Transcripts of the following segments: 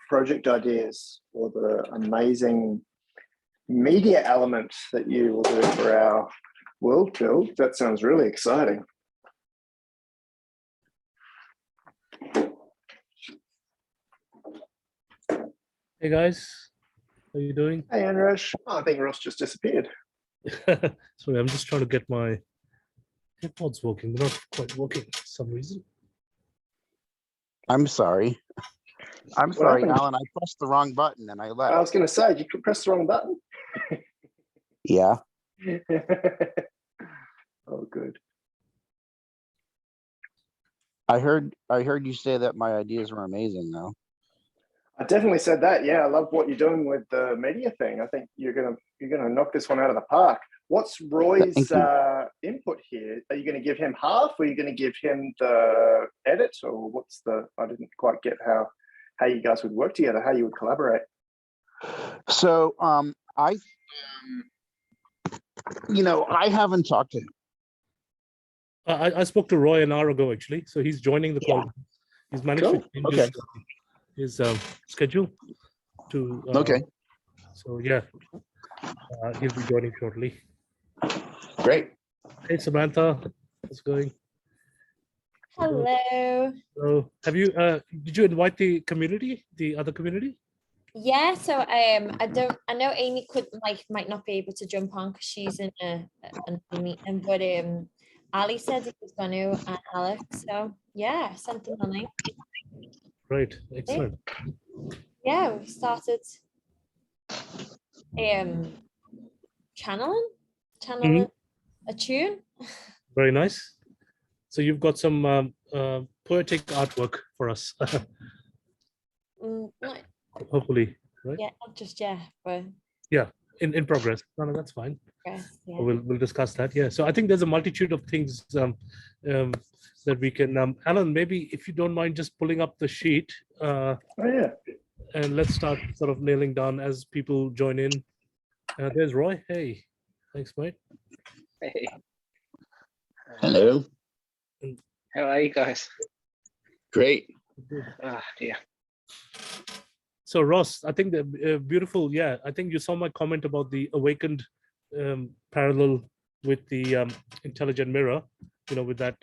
project ideas or the amazing media element that you will do for our world build. That sounds really exciting. Hey guys, how are you doing? Hey Anresh. Oh, I think Ross just disappeared. Sorry, I'm just trying to get my AirPods working. They're not quite working for some reason. I'm sorry. I'm What sorry, happened? Alan. I pressed the wrong button and I left. I was going to say, did you press the wrong button? Yeah. Oh, good. I heard you say that my ideas were amazing though. I definitely said that. Yeah, I love what you're doing with the media thing. I think you're gonna knock this one out of the park. What's Roy's input here? Are you going to give him half, or are you going to give him the edit, or what's the? I didn't quite get how you guys would work together, how you would collaborate. So I haven't talked to him. I spoke to Roy an hour ago actually, so he's joining the call. He's managed to change his schedule to. Okay. So yeah, he'll be joining shortly. Great. Hey Samantha, how's it going? Hello. So have you? Did you invite the community, the other community? Yeah, so I know Amy might not be able to jump on because she's in a meeting, but Ali said he was going to, and Alex. So yeah, sent them the link. Right, excellent. Yeah, we started channeling a tune. Very nice. So you've got some poetic artwork for us. Hopefully, right? Yeah, not just but yeah, in progress. No, that's fine. yeah. We'll discuss that. Yeah. So I think there's a multitude of things that we can. Alan, maybe if you don't mind just pulling up the sheet. Oh yeah. And let's start sort of nailing down as people join in. There's Roy. Hey, thanks, mate. Hey. Hello. How are you guys? Great. Yeah. So Ross, I think the beautiful. Yeah, I think you saw my comment about the awakened parallel with the intelligent mirror. You know, with that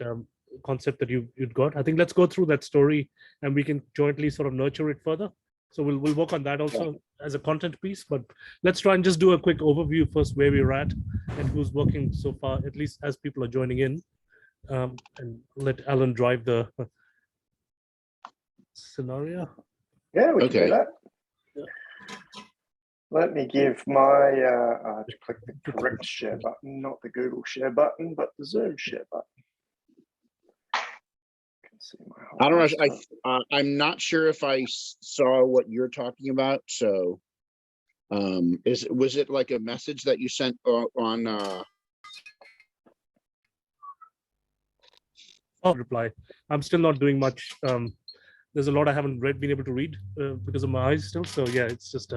concept that you'd got. I think let's go through that story and we can jointly sort of nurture it further. So we'll work on that also as a content piece, but let's try and just do a quick overview first where we're at and who's working so far, at least as people are joining in, and let Alan drive the scenario. Yeah, we can do that. Yeah. Let me give my, to click the correct share button, not the Google share button, but the Zoom share button. I don't know. I'm not sure if I saw what you're talking about. So, was it like a message that you sent on? I'll reply. I'm still not doing much. There's a lot I haven't been able to read because of my eyes still. So yeah, it's just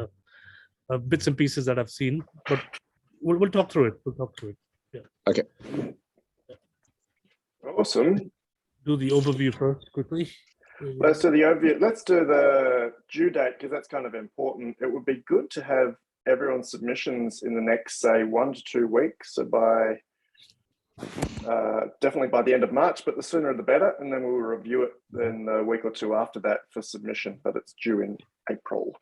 bits and pieces that I've seen. But we'll talk through it. We'll talk through it. Yeah. Okay. Awesome. Do the overview first quickly. Let's do the overview. Let's do the due date because that's kind of important. It would be good to have everyone's submissions in the next, say, 1 to 2 weeks. So by definitely by the end of March, but the sooner the better. And then we'll review it in a week or two after that for submission, but it's due in April.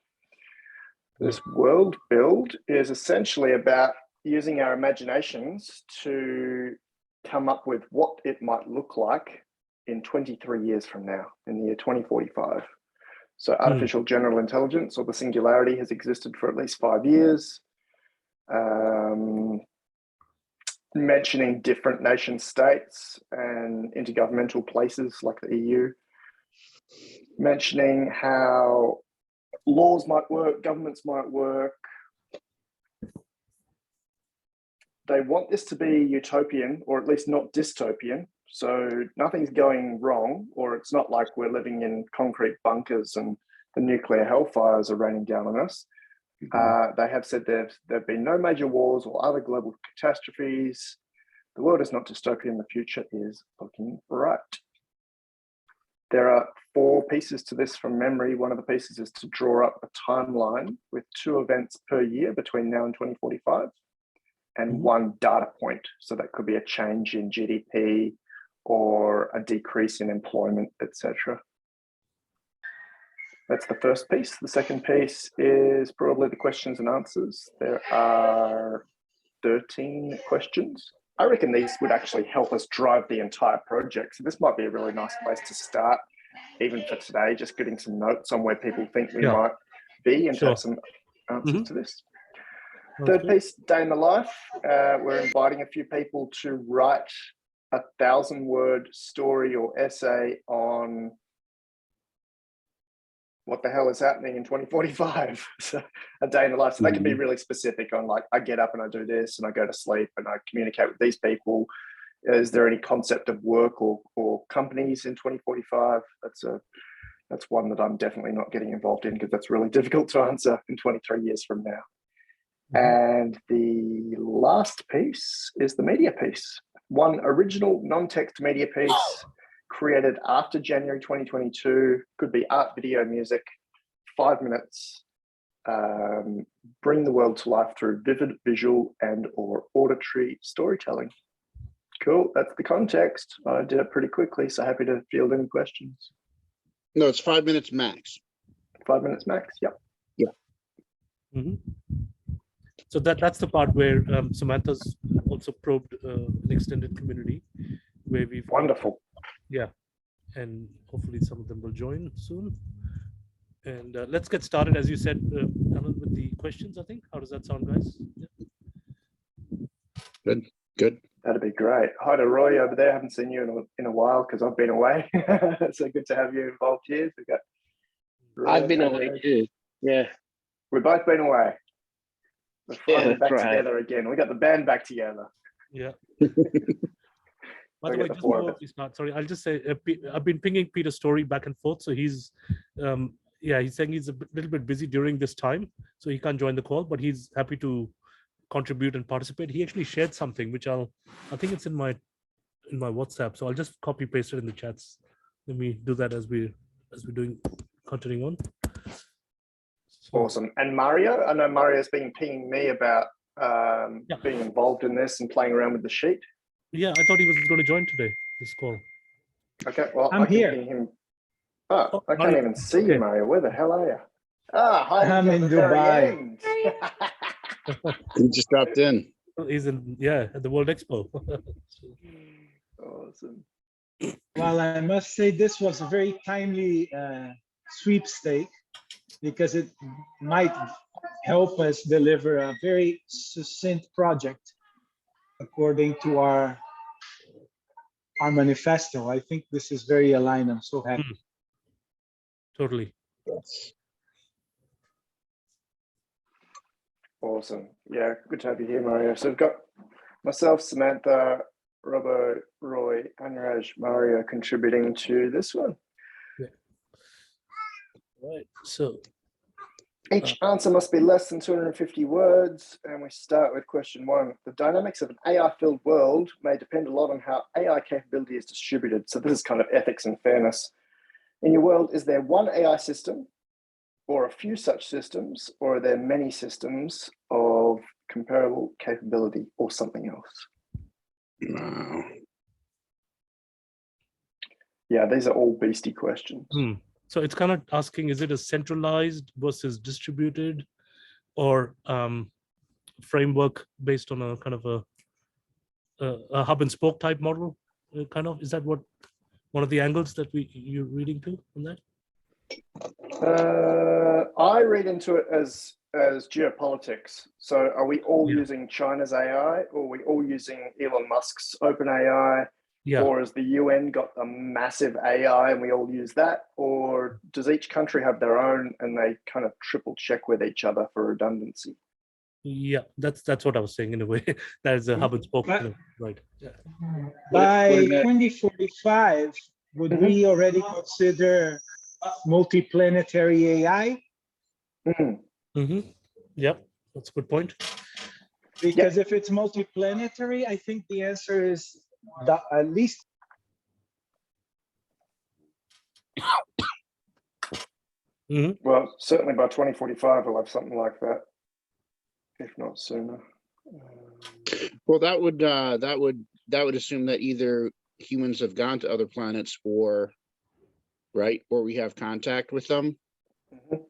This world build is essentially about using our imaginations to come up with what it might look like in 23 years from now, in the year 2045. So artificial general intelligence, or the singularity, has existed for at least 5 years. Mentioning different nation states and intergovernmental places like the EU. Mentioning how laws might work, governments might work. They want this to be utopian, or at least not dystopian. So nothing's going wrong, or it's not like we're living in concrete bunkers and the nuclear hellfires are raining down on us. They have said there have been no major wars or other global catastrophes. The world is not dystopian. The future is looking bright. There are 4 pieces to this from memory. One of the pieces is to draw up a timeline with 2 events per year between now and 2045 and 1 data point. So that could be a change in GDP or a decrease in employment, etc. That's the first piece. The second piece is probably the questions and answers. There are 13 questions. I reckon these would actually help us drive the entire project. So this might be a really nice place to start, even for today, just getting some notes on where people think we might be and have some answers to this. Third piece, day in the life. We're inviting a few people to write a 1,000-word story or essay on what the hell is happening in 2045. So a day in the life. So they can be really specific on, like, I get up and I do this and I go to sleep and I communicate with these people. Is there any concept of work or companies in 2045? That's one that I'm definitely not getting involved in because that's really difficult to answer in 23 years from now. And the last piece is the media piece. One original non-text media piece created after January 2022, could be art, video, music, 5 minutes, bring the world to life through vivid visual and or auditory storytelling. Cool, that's the context. I did it pretty quickly, so happy to field any questions. No, it's 5 minutes max. 5 minutes max, yep. So that's the part where Samantha's also probed an extended community where we've Wonderful. Yeah, and hopefully some of them will join soon. And let's get started, as you said, Alan, with the questions. I think. How does that sound, guys? Yeah. Good. That'd be great. Hi to Roy over there. Haven't seen you in a while because I've been away. So good to have you involved here. We got Roy, I've been away too. Yeah. We've both been away. We're finally back right. together again. We got the band back together. Yeah. By the Okay, way, the just four of before we start, sorry, I'll just say I've been pinging Peter's story back and forth. So he's, he's saying he's a little bit busy during this time, so he can't join the call, but he's happy to contribute and participate. He actually shared something, which I think it's in my WhatsApp. So I'll just copy paste it in the chats. Let me do that as we're continuing on. So, Awesome. And Mario, I know Mario's been pinging me about being involved in this and playing around with the sheet. yeah, I thought he was going to join today, this call. Okay, well, I'm I can here. ping him. Oh, I can't Mario. even see you, Okay. Mario. Where the hell are you? Ah, hi. I'm you're in at the very Dubai. end. He just dropped in. He's at the World Expo. Awesome. Well, I must say this was a very timely sweepstake because it might help us deliver a very succinct project according to our manifesto. I think this is very aligned. I'm so happy. Totally. Awesome. Yeah, good to have you here, Mario. So we've got myself, Samantha, Robbo, Roy, Anuraj, Mario contributing to this one. Right. So Each answer must be less than 250 words. And we start with question 1. The dynamics of an AI-filled world may depend a lot on how AI capability is distributed. So this is kind of ethics and fairness. In your world, is there one AI system or a few such systems, or are there many systems of comparable capability or something else? Wow. Yeah, these are all beastie questions. So it's kind of asking, is it a centralized versus distributed, or framework based on a kind of a hub and spoke type model? Kind of, is that what one of the angles that you're reading to on that? I read into it as geopolitics. So are we all using China's AI, or are we all using Elon Musk's OpenAI? Yeah. Or has the UN got a massive AI and we all use that? Or does each country have their own and they kind of triple check with each other for redundancy? Yeah, that's what I was saying in a way. That is a hub and spoke, But- right? Yeah. By 2045, would we already consider multiplanetary AI? Yep, that's a good point. Because if it's multiplanetary, I think the answer is at least Mhm. Well, certainly by 2045, we'll have something like that, if not sooner. Well, that would assume that either humans have gone to other planets or, right, or we have contact with them. Mhm.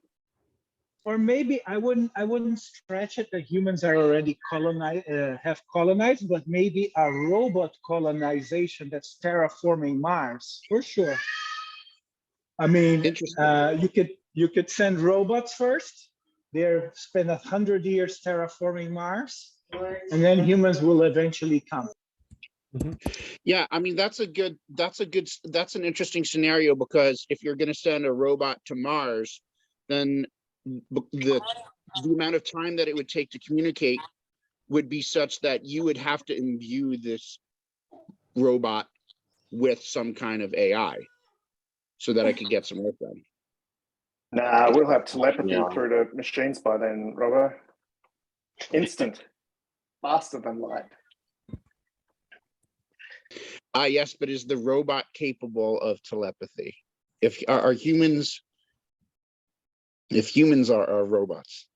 Or maybe I wouldn't stretch it that humans are already colonized, have colonized, but maybe a robot colonization that's terraforming Mars for sure. I mean, Interesting. you could send robots first. They're spend 100 years terraforming Mars, and then humans will eventually come. Yeah, I mean that's an interesting scenario, because if you're going to send a robot to Mars, then the amount of time that it would take to communicate would be such that you would have to imbue this robot with some kind of AI so that I could get some work done. Nah, we'll have telepathy Yeah. through to machines by then, Robbo. Instant, faster than light. Yes, but is the robot capable of telepathy? If are humans, if humans are robots,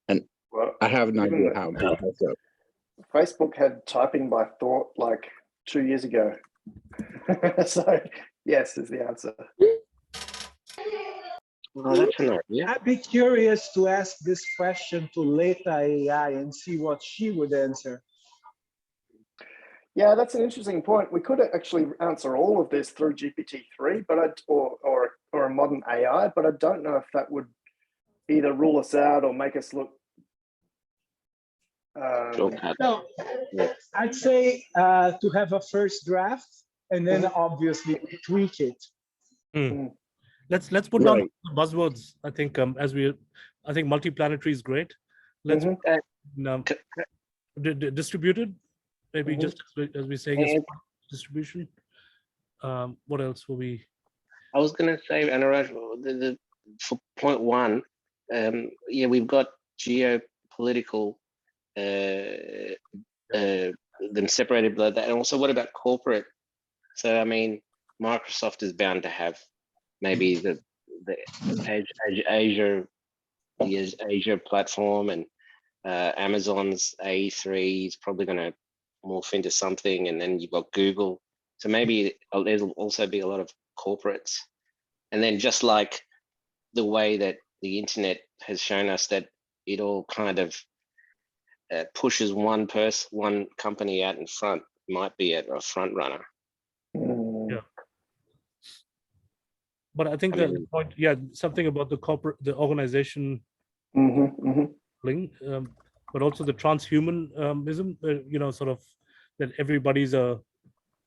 and Well, I have no given idea how. That's up. Facebook had typing by thought like 2 years ago. So yes is the answer. Oh, that's an idea. I'd be curious to ask this question to Leta AI and see what she would answer. Yeah, that's an interesting point. We could actually answer all of this through GPT-3, but or a modern AI, but I don't know if that would either rule us out or make us look. Shortcut. No, Yeah. I'd say to have a first draft and then obviously tweak it. Let's put down Right. the buzzwords. I think I think multiplanetary is great. Let's distributed, maybe just as we're saying, is And distribution. What else will we? I was going to say, Anurag, for point one, yeah, we've got geopolitical, them separated by that. And also, what about corporate? So, I mean, Microsoft is bound to have maybe the Asia platform, and Amazon's A3 is probably going to morph into something, and then you've got Google. So maybe there'll also be a lot of corporates. And then just like the way that the internet has shown us that it all kind of pushes one company out in front, might be a front runner. Yeah. But I think the point, yeah, something about the organization link, but also the transhumanism, sort of that everybody's a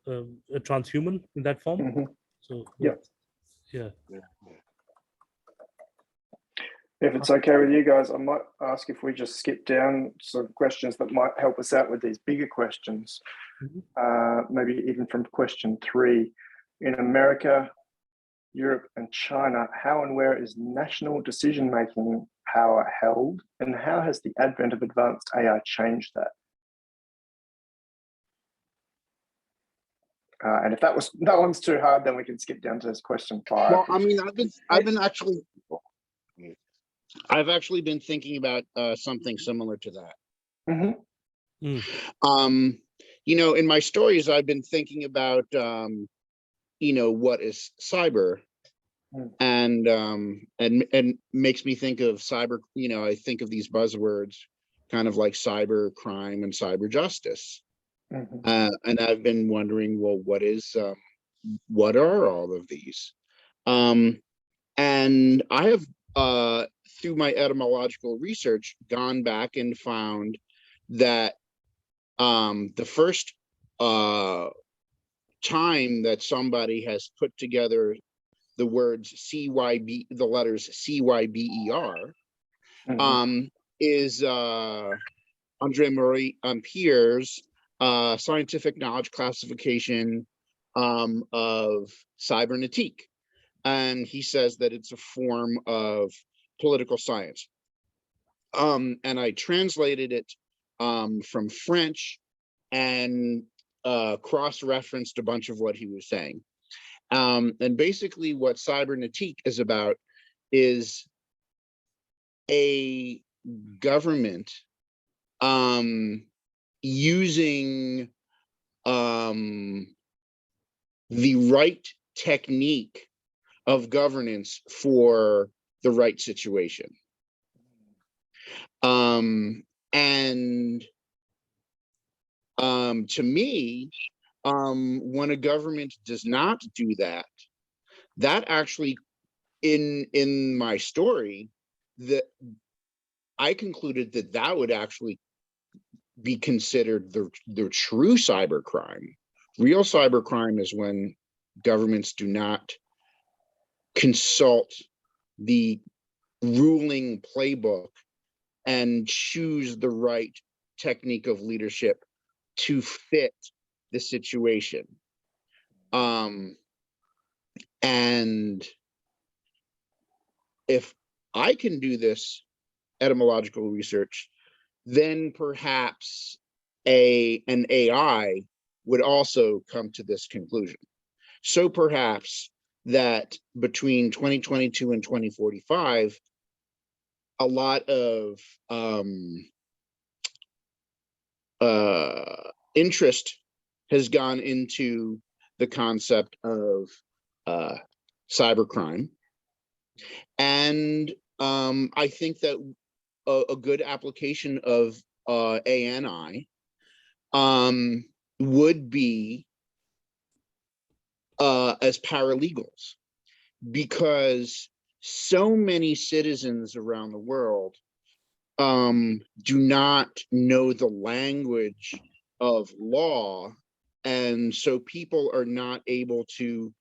transhuman in that form. So yeah. If it's okay with you guys, I might ask if we just skip down some questions that might help us out with these bigger questions. Maybe even from question 3. In America, Europe, and China, how and where is national decision-making power held, and how has the advent of advanced AI changed that? And if that one's too hard, then we can skip down to question 5. Well, I mean, I've actually been thinking about something similar to that. In my stories, I've been thinking about what is cyber, and makes me think of cyber. I think of these buzzwords, kind of like cyber crime and cyber justice. And I've been wondering, well, what are all of these? And I have, through my etymological research, gone back and found that the first time that somebody has put together the words CYB, the letters CYBER, is Andre Marie Ampère's scientific knowledge classification of cybernetique. And he says that it's a form of political science. And I translated it from French and cross-referenced a bunch of what he was saying. And basically what Cybernetique is about is a government using the right technique of governance for the right situation. And to me, when a government does not do that, that actually, in my story, that I concluded that that would actually be considered the true cybercrime. Real cybercrime is when governments do not consult the ruling playbook and choose the right technique of leadership to fit the situation. And if I can do this etymological research, then perhaps an AI would also come to this conclusion. So perhaps that between 2022 and 2045, a lot of interest has gone into the concept of cybercrime. And I think that a good application of ANI would be as paralegals, because so many citizens around the world do not know the language of law. And so people are not able to,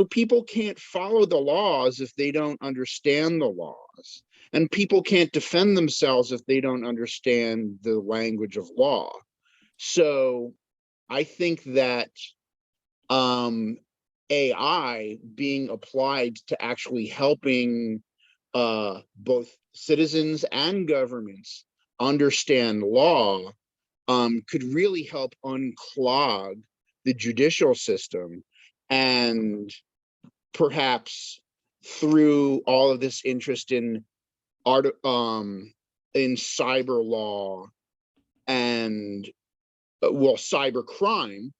people can't follow the laws if they don't understand the laws. And people can't defend themselves if they don't understand the language of law. So I think that AI being applied to actually helping both citizens and governments understand law could really help unclog the judicial system. And perhaps through all of this interest in cyber law and cyber crime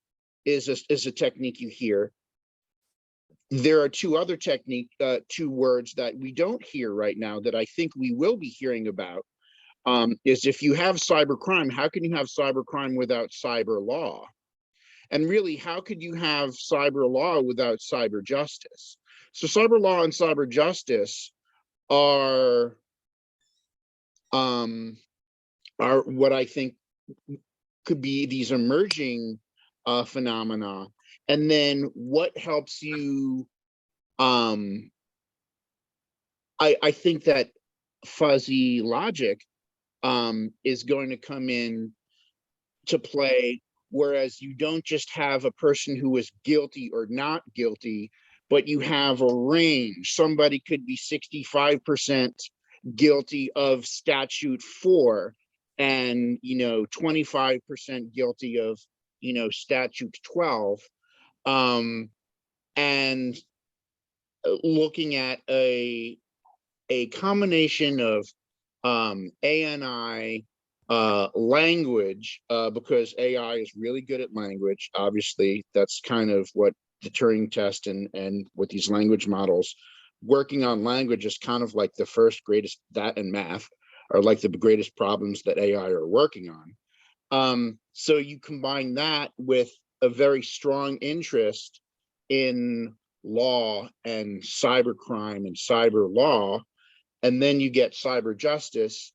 is a technique you hear. There are two other two words that we don't hear right now that I think we will be hearing about. Is if you have cyber crime, how can you have cyber crime without cyber law? And really, how could you have cyber law without cyber justice? So cyber law and cyber justice are what I think could be these emerging phenomena. And then what helps you, I think that fuzzy logic is going to come in to play, whereas you don't just have a person who is guilty or not guilty, but you have a range. Somebody could be 65% guilty of statute 4 and 25% guilty of statute 12, and looking at a combination of ANI language, because AI is really good at language. Obviously, that's kind of what the Turing test and with these language models, working on language is kind of like the first greatest, that and math are like the greatest problems that AI are working on. So you combine that with a very strong interest in law and cybercrime and cyber law, and then you get cyber justice,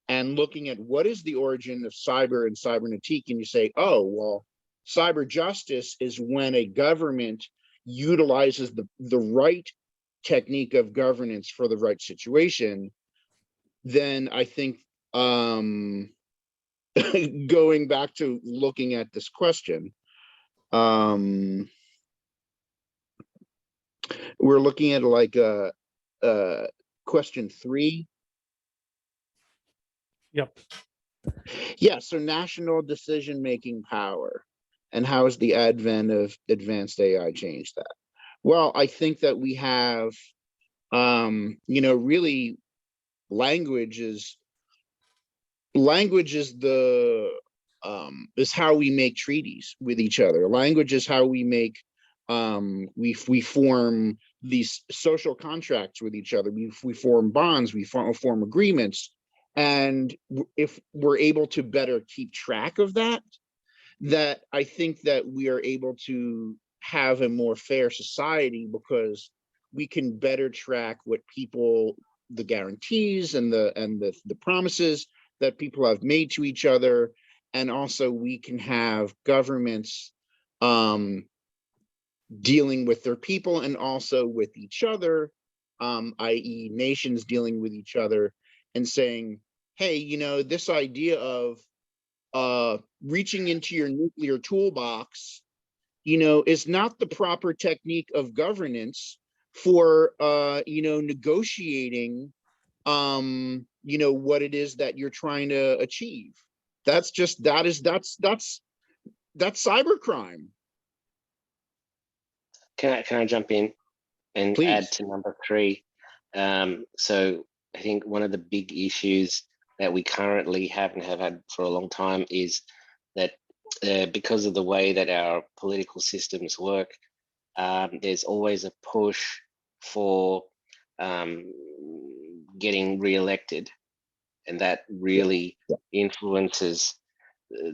and looking at what is the origin of cyber and cybernetique, and you say, oh, well, cyber justice is when a government utilizes the right technique of governance for the right situation. Then I think going back to looking at this question, we're looking at like question 3. Yep. Yeah, so national decision-making power, and how has the advent of advanced AI changed that? Well, I think that we have, really language is the is how we make treaties with each other. Language is how we make we form these social contracts with each other. We form bonds, we form agreements. And if we're able to better keep track of that, I think that we are able to have a more fair society, because we can better track what people, the guarantees and the promises that people have made to each other. And also we can have governments dealing with their people and also with each other, i.e. nations dealing with each other and saying, hey, this idea of reaching into your nuclear toolbox, is not the proper technique of governance for, negotiating, what it is that you're trying to achieve. That's cybercrime. Can I jump in and Please. add to number 3? So I think one of the big issues that we currently have and have had for a long time is that because of the way that our political systems work, there's always a push for getting re-elected, and that really influences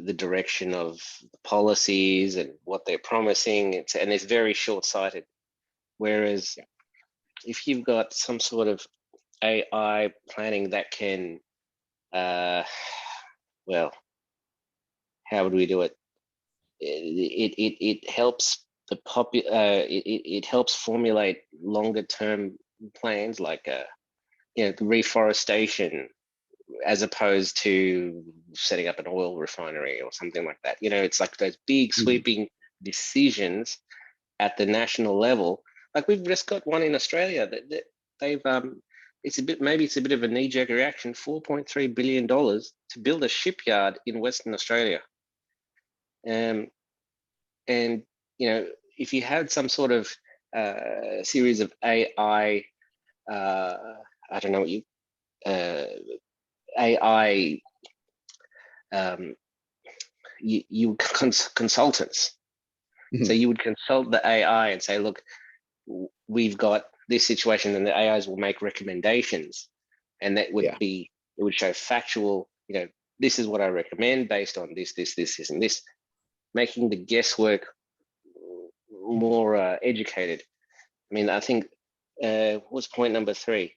the direction of the policies and what they're promising. And it's very short-sighted. Whereas if you've got some sort of AI planning that can, well, how would we do it? It helps it helps formulate longer-term plans, like reforestation, as opposed to setting up an oil refinery or something like that. It's like those big sweeping decisions at the national level. Like we've just got one in Australia that they've it's a bit of a knee-jerk reaction, $4.3 billion to build a shipyard in Western Australia. And if you had some sort of series of AI, I don't know what you AI consultants. So you would consult the AI and say, look, we've got this situation, and the AIs will make recommendations, and that would be, it would show factual, this is what I recommend based on this, and this, making the guesswork more educated. I mean, I think what's point number 3?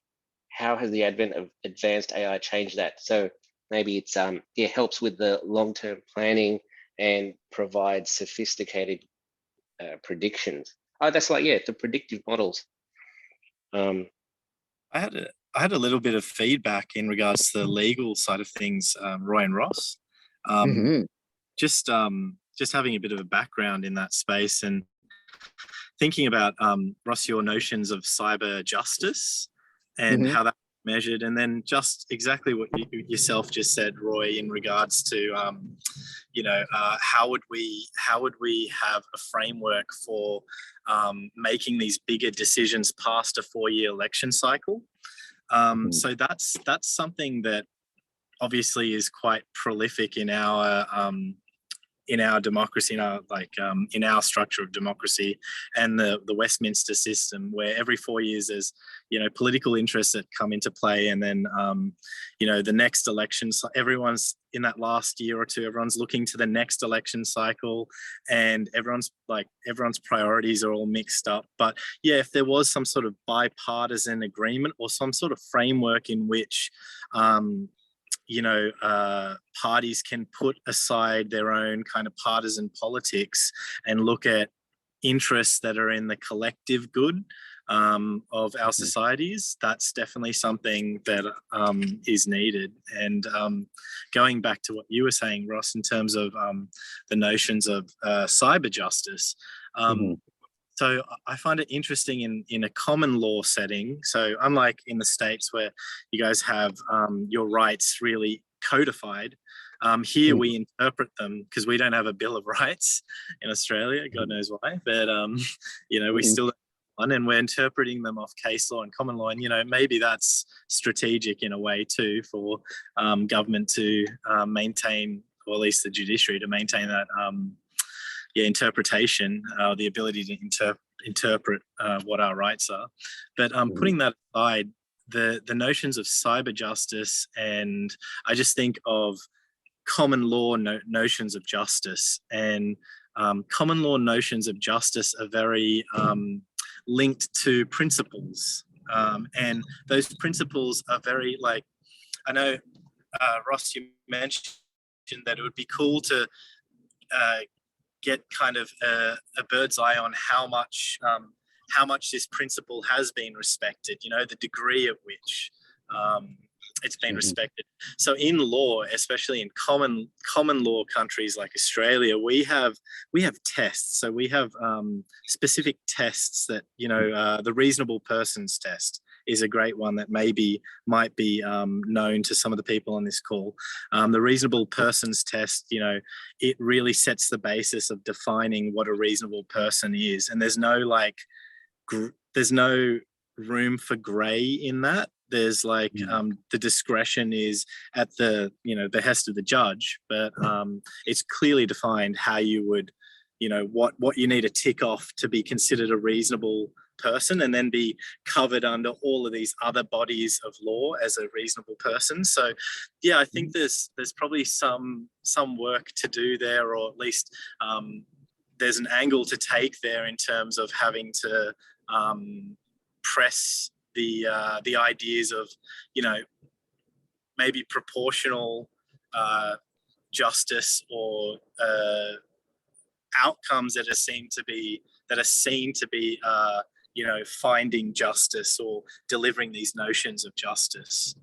How has the advent of advanced AI changed that? So maybe it's it helps with the long-term planning and provides sophisticated predictions. Oh, that's like the predictive models. I had a little bit of feedback in regards to the legal side of things, Roy and Ross. Just having a bit of a background in that space and thinking about, Ross, your notions of cyber justice and how that's measured, and then just exactly what you yourself just said, Roy, in regards to how would we have a framework for making these bigger decisions past a 4-year election cycle. So that's something that obviously is quite prolific in our democracy, in our structure of democracy, and the Westminster system, where every 4 years there's political interests that come into play, and then the next election. So everyone's in that last year or two, everyone's looking to the next election cycle, and everyone's priorities are all mixed up. But if there was some sort of bipartisan agreement or some sort of framework in which parties can put aside their own kind of partisan politics and look at interests that are in the collective good of our societies, that's definitely something that is needed. And going back to what you were saying, Ross, in terms of the notions of cyber justice, so I find it interesting in a common law setting. So unlike in the States where you guys have your rights really codified, here we interpret them, because we don't have a Bill of Rights in Australia, God knows why, but we still don't have on, and we're interpreting them off case law and common law. And, you know, maybe that's strategic in a way too for government to maintain, or at least the judiciary to maintain that interpretation, the ability to interpret what our rights are. But putting that aside, the notions of cyber justice, and I just think of common law notions of justice, and common law notions of justice are very linked to principles, and those principles are very, like, I know Ross, you mentioned that it would be cool to get kind of a bird's eye on how much this principle has been respected, you know, the degree of which it's been respected. So in law, especially in common law countries like Australia, we have tests. So we have specific tests that, you know, the reasonable persons test is a great one that might be known to some of the people on this call. The reasonable persons test, you know, it really sets the basis of defining what a reasonable person is, and there's no room for gray in that. There's like the discretion is at the, you know, behest of the judge, but it's clearly defined how you would, you know, what you need to tick off to be considered a reasonable person, and then be covered under all of these other bodies of law as a reasonable person. So yeah, I think there's probably some work to do there, or at least there's an angle to take there in terms of having to press the ideas of, you know, maybe proportional justice, or outcomes that are seen to be you know, finding justice or delivering these notions of justice.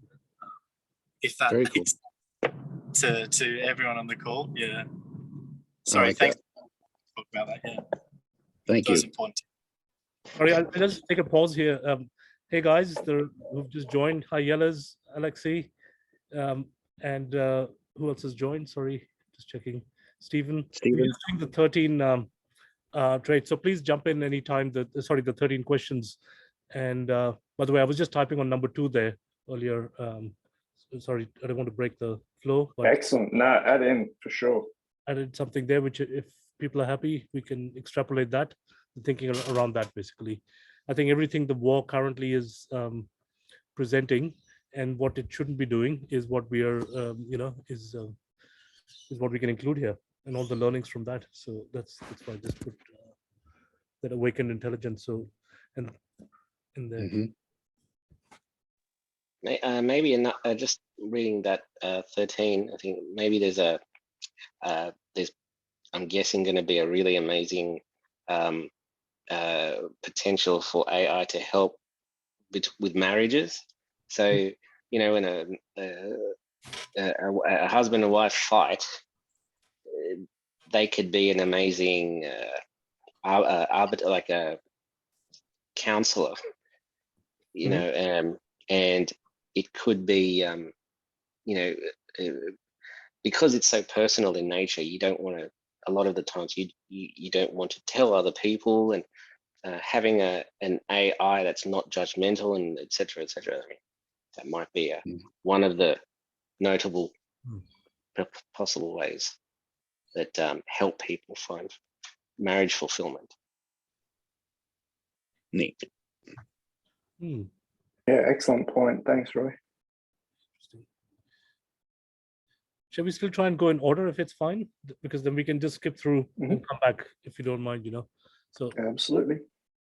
If that makes sense to everyone on the call. Yeah. Sorry, thanks for talking about that. Yeah. Thank you. That's important. Sorry, I'll just take a pause here. Hey guys, who've just joined. Hi, Yellas, Alexei, and who else has joined? Sorry, just checking. Stephen. We're just doing the 13 trades, so please jump in anytime. The 13 questions. And by the way, I was just typing on number 2 there earlier. Sorry, I don't want to break the flow. But excellent. No, add in for sure. Added something there, which if people are happy, we can extrapolate that, thinking around that basically. I think everything the war currently is presenting, and what it shouldn't be doing, is what we are, you know, is what we can include here, and all the learnings from that. So that's why I just put that awakened intelligence. So, and in there. Maybe just reading that 13, I think maybe there's I'm guessing going to be a really amazing potential for AI to help with marriages. So, you know, when a husband and wife fight, they could be an amazing arbiter, like a counselor, you know, and it could be, you know, because it's so personal in nature, you don't want to, a lot of the times you don't want to tell other people, and having an AI that's not judgmental and et cetera, I mean, that might be one of the notable possible ways that help people find marriage fulfillment. Neat. Yeah, excellent point. Thanks, Roy. Shall we still try and go in order if it's fine? Because then we can just skip through and come back if you don't mind, you know. So absolutely.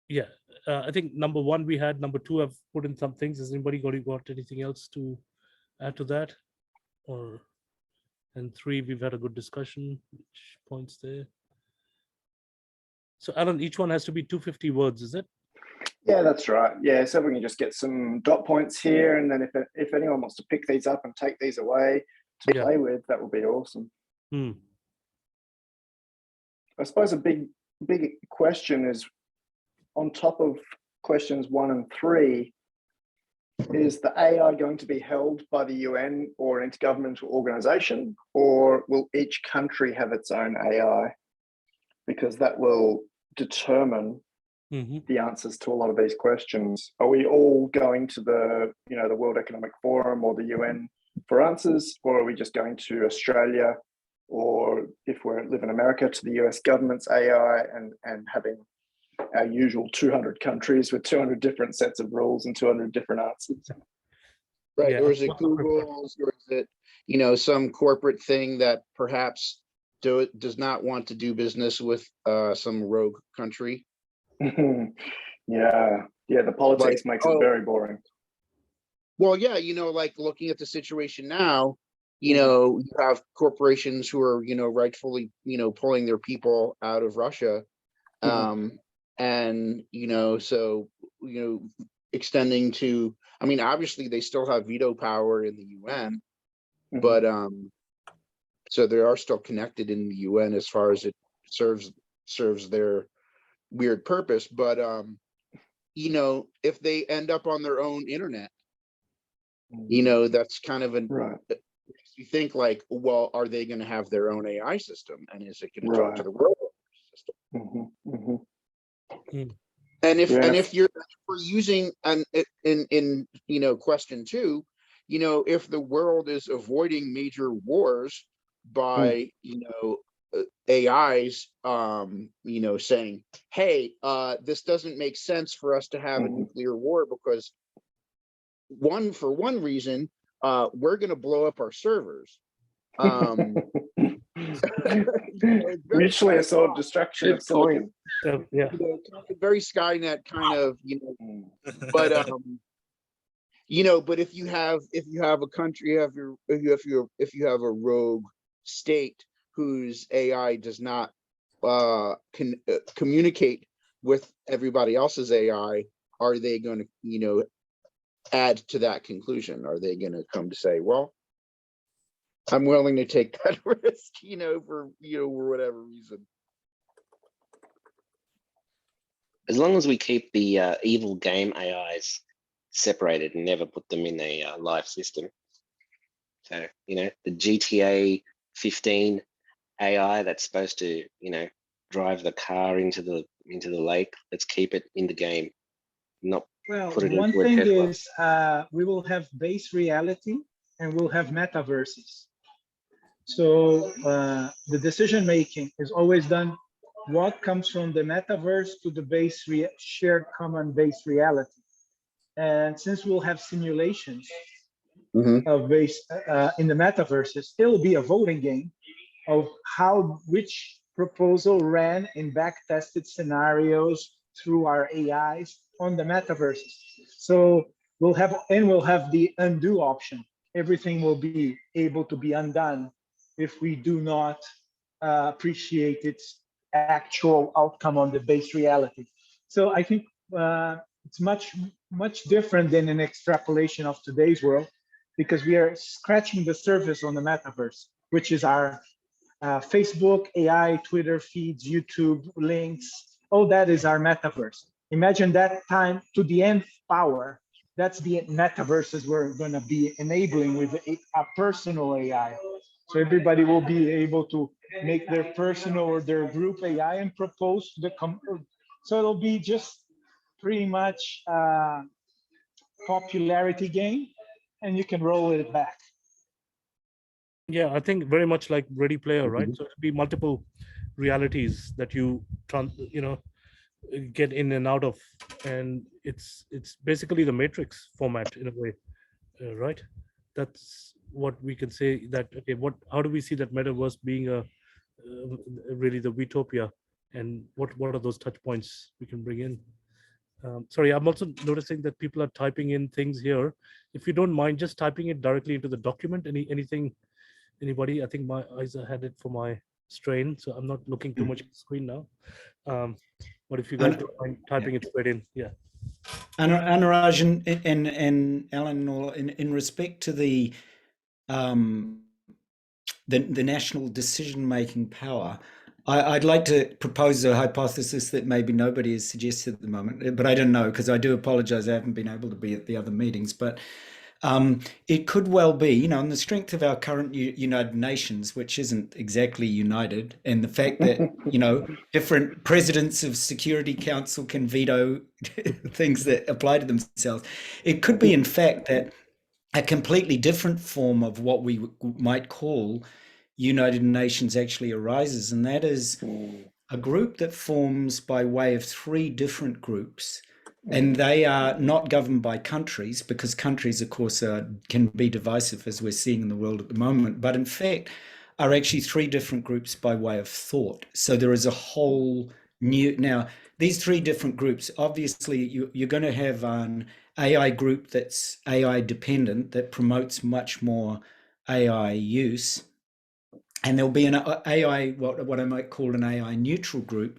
Yeah, I think number 1 we had, number 2 I've put in some things. Has anybody got anything else to add to that? And 3 we've had a good discussion. Which points there? So Alan, each one has to be 250 words, is it? Yeah, that's right. Yeah, so we can just get some dot points here, and then if anyone wants to pick these up and take these away to play with, that would be awesome. I suppose a big question is, on top of questions 1 and 3, is the AI going to be held by the UN or an intergovernmental organization, or will each country have its own AI? Because that will determine the answers to a lot of these questions. Are we all going to the World Economic Forum or the UN for answers, or are we just going to Australia, or if we live in America, to the US government's AI and having our usual 200 countries with 200 different sets of rules and 200 different answers? Right. Yeah. Or is it Google's, or is it, some corporate thing that perhaps does not want to do business with some rogue country? Yeah. The politics makes it very boring. Well, yeah, like looking at the situation now, you have corporations who are, rightfully, pulling their people out of Russia. And, so, extending to, obviously they still have veto power in the UN, but so they are still connected in the UN as far as it serves their weird purpose. But, if they end up on their own internet, that's kind of you think like, well, are they going to have their own AI system, and is it going to talk to the world system? And if we're using in question 2, if the world is avoiding major wars by AIs saying, hey, this doesn't make sense for us to have a nuclear war because for one reason, we're going to blow up our servers. Mutually assured destruction of silicon. Yeah. Very Skynet kind of, but but if you have a country, if you have a rogue state whose AI does not communicate with everybody else's AI, are they going to add to that conclusion? Are they going to come to say, well, I'm willing to take that risk, for whatever reason? As long as we keep the evil game AIs separated and never put them in a live system. So, the GTA 15 AI that's supposed to, drive the car into the lake, let's keep it in the game, not put it one into a thing Tesla. is we will have base reality and we'll have metaverses. So the decision making is always done what comes from the metaverse to the shared common base reality. And since we'll have simulations of base in the metaverses, it will be a voting game of which proposal ran in back-tested scenarios through our AIs on the metaverses. So we'll have the undo option. Everything will be able to be undone if we do not appreciate its actual outcome on the base reality. So I think it's much different than an extrapolation of today's world, because we are scratching the surface on the metaverse, which is our Facebook, AI, Twitter feeds, YouTube links. All that is our metaverse. Imagine that time to the nth power. That's the metaverses we're going to be enabling with a personal AI. So everybody will be able to make their personal or their group AI and propose to the so it'll be just pretty much popularity game, and you can roll it back. Yeah, I think very much like Ready Player, right? So it'll be multiple realities that you get in and out of, and it's basically the Matrix format in a way, right? That's what we can say. That okay, how do we see that metaverse being really the utopia, and what are those touch points we can bring in? Sorry, I'm also noticing that people are typing in things here. If you don't mind, just typing it directly into the document. Anybody? I think my eyes are headed for my strain, so I'm not looking too much at the screen now. But if you guys don't mind typing it straight in, yeah. Anuraj and Alan, in respect to the national decision-making power, I'd like to propose a hypothesis that maybe nobody has suggested at the moment, but I don't know, because I do apologize, I haven't been able to be at the other meetings. But It could well be, you know, on the strength of our current United Nations, which isn't exactly united, and the fact that, you know, different presidents of Security Council can veto things that apply to themselves, it could be, in fact, that a completely different form of what we might call United Nations actually arises, and that is a group that forms by way of three different groups. And they are not governed by countries, because countries, of course, can be divisive, as we're seeing in the world at the moment, but in fact are actually three different groups by way of thought. So there is a whole new, now these three different groups, obviously you're going to have an AI group that's AI dependent, that promotes much more AI use. And there'll be an AI, what I might call an AI neutral group,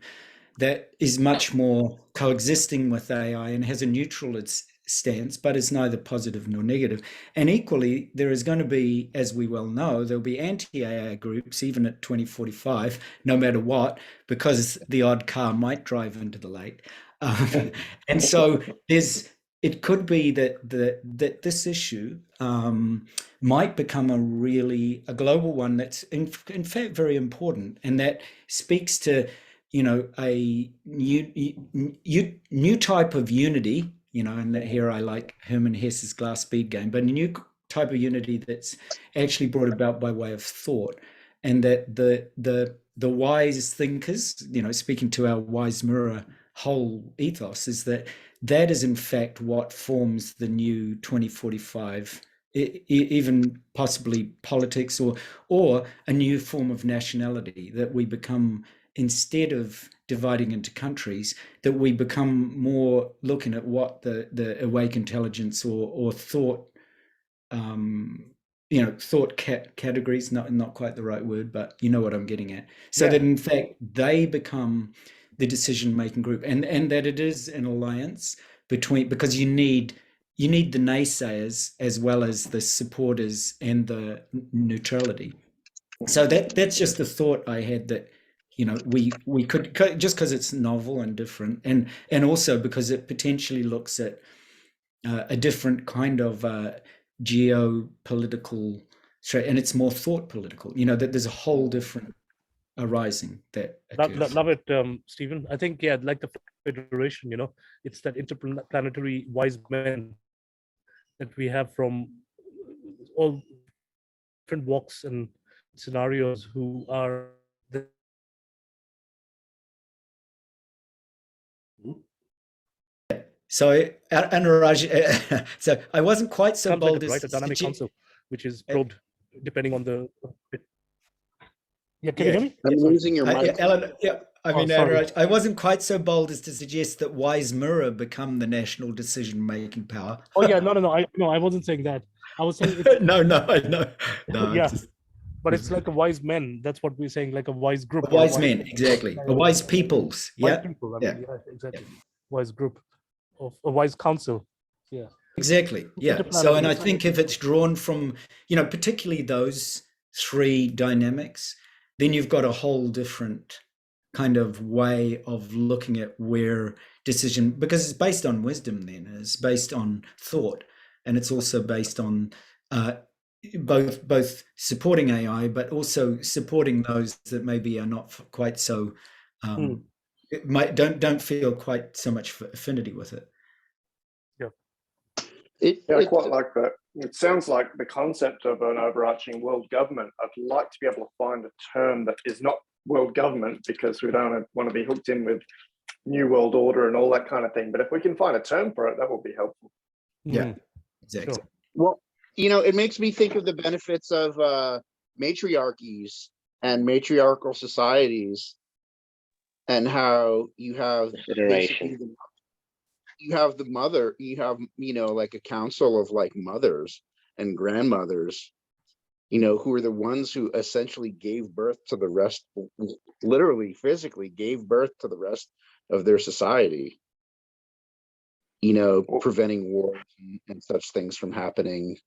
that is much more coexisting with AI and has a neutral stance, but is neither positive nor negative. And equally, there is going to be, as we well know, there'll be anti-AI groups, even at 2045, no matter what, because the odd car might drive into the lake. And so it could be that this issue might become a global one that's in fact very important, and that speaks to, you know, a new type of unity, you know, and here I like Hermann Hesse's Glass-Bead game, but a new type of unity that's actually brought about by way of thought, and that the wise thinkers, you know, speaking to our Wise Mirror whole ethos, is that is in fact what forms the new 2045, even possibly politics or a new form of nationality, that we become, instead of dividing into countries, that we become more looking at what the awake intelligence or thought, you know, thought categories, not quite the right word, but you know what I'm getting at. So that in fact they become the decision-making group, and that it is an alliance between, because you need the naysayers as well as the supporters and the neutrality. So that's just the thought I had, that, you know, we could, just because it's novel and different, and also because it potentially looks at a different kind of geopolitical threat, and it's more thought political, you know, that there's a whole different arising that occurs. Love it, Stephen. I think, yeah, like the Federation, you know, it's that interplanetary wise men that we have from all different walks and scenarios, who are the So Anuraj, so I wasn't quite so bold right, a dynamic council, which is probed depending on the. Yeah, can you hear me? I'm losing your mic. Alan, yeah, I mean, sorry. Anuraj, I wasn't quite so bold as to suggest that Wise Mirror become the national decision-making power. Oh yeah, no, I wasn't saying that. I was saying no, yeah, but it's like a wise men. That's what we're saying, like a wise group. A wise men, exactly. A wise peoples. Wise people. I mean, yeah, exactly. Wise group of a wise council. Yeah. Exactly. Yeah. So, and I think if it's drawn from, you know, particularly those three dynamics, then you've got a whole different kind of way of looking at where decision, because it's based on wisdom, then it's based on thought, and it's also based on both supporting AI, but also supporting those that maybe are not quite so don't feel quite so much affinity with it. I quite like that. It sounds like the concept of an overarching world government. I'd like to be able to find a term that is not world government, because we don't want to be hooked in with new world order and all that kind of thing. But if we can find a term for it, that will be helpful. Yeah, exactly. Sure. Well, you know, it makes me think of the benefits of matriarchies and matriarchal societies, and how you have Federation. You have the mother, you have, you know, like a council of like mothers and grandmothers, you know, who are the ones who essentially gave birth to the rest, literally physically gave birth to the rest of their society, you know, preventing wars and such things from happening.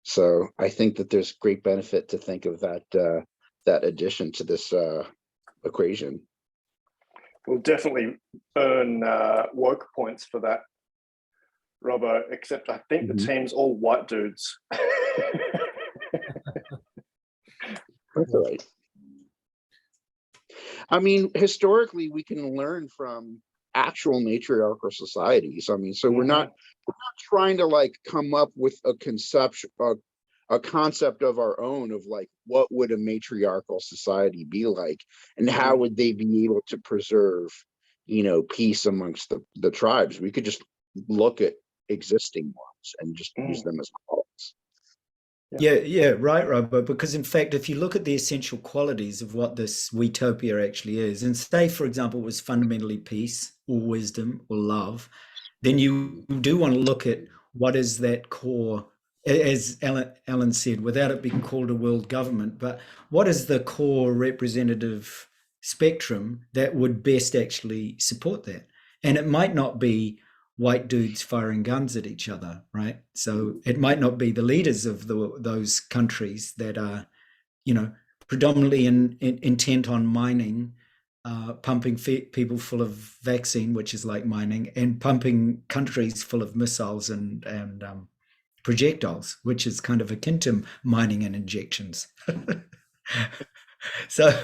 So I think that there's great benefit to think of that that addition to this equation. We'll definitely earn woke points for that. Robbo, except I think the team's all white dudes. That's all right. I mean, historically, we can learn from actual matriarchal societies. I mean, so we're not trying to like come up with a conception, a concept of our own of like what would a matriarchal society be like, and how would they be able to preserve, you know, peace amongst the tribes. We could just look at existing ones and just use them as models. Yeah, right, Robert. Because in fact, if you look at the essential qualities of what this utopia actually is, and say, for example, it was fundamentally peace or wisdom or love, then you do want to look at what is that core, as Alan said, without it being called a world government, but what is the core representative spectrum that would best actually support that? And it might not be white dudes firing guns at each other, right? So it might not be the leaders of those countries that are, you know, predominantly intent on mining, pumping people full of vaccine, which is like mining, and pumping countries full of missiles and projectiles, which is kind of akin to mining and injections. So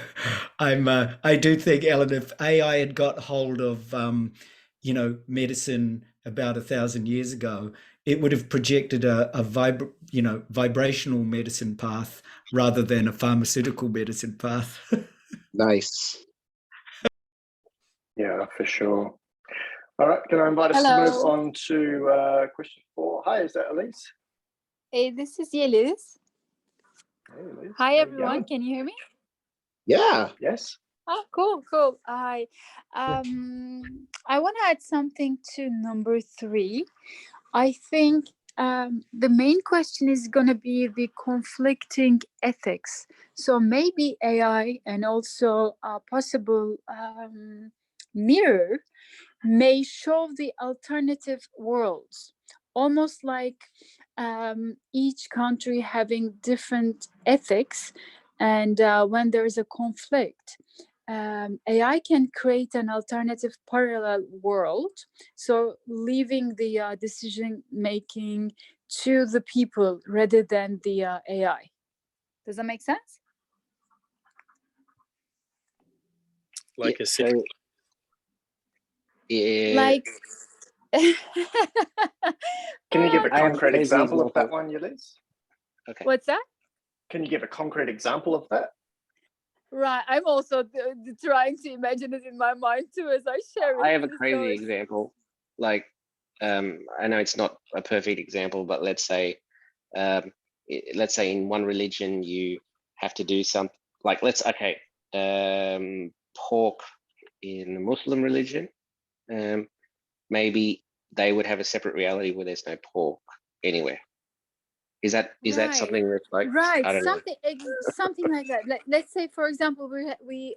I do think, Alan, if AI had got hold of you know, medicine about 1,000 years ago, it would have projected a vibrational medicine path rather than a pharmaceutical medicine path. Nice. Yeah, for sure. All right, can I invite us to move on to question 4? Hi, is that Elise? Hey, this is Yeliz. Hey, Elise. Hi, How you everyone. going? Can you hear me? Yeah. Yes. Oh, cool. Hi. I want to add something to number 3. I think the main question is going to be the conflicting ethics. So maybe AI and also a possible mirror may show the alternative worlds, almost like each country having different ethics. And when there is a conflict, AI can create an alternative parallel world. So leaving the decision making to the people rather than the AI. Does that make sense? Like So, yeah. Like, Can you give a I have a concrete crazy example of that example. one, Elise? Okay. what's that? Can you give a concrete example of that? Right. I'm also trying to imagine it in my mind too as I share it. I have a So crazy it's- example. Like, I know it's not a perfect example, but let's say in one religion you have to do something like pork in the Muslim religion. Maybe they would have a separate reality where there's no pork anywhere. Is that Right. something that's like, Right, I don't know. something like that. Let's say, for example, we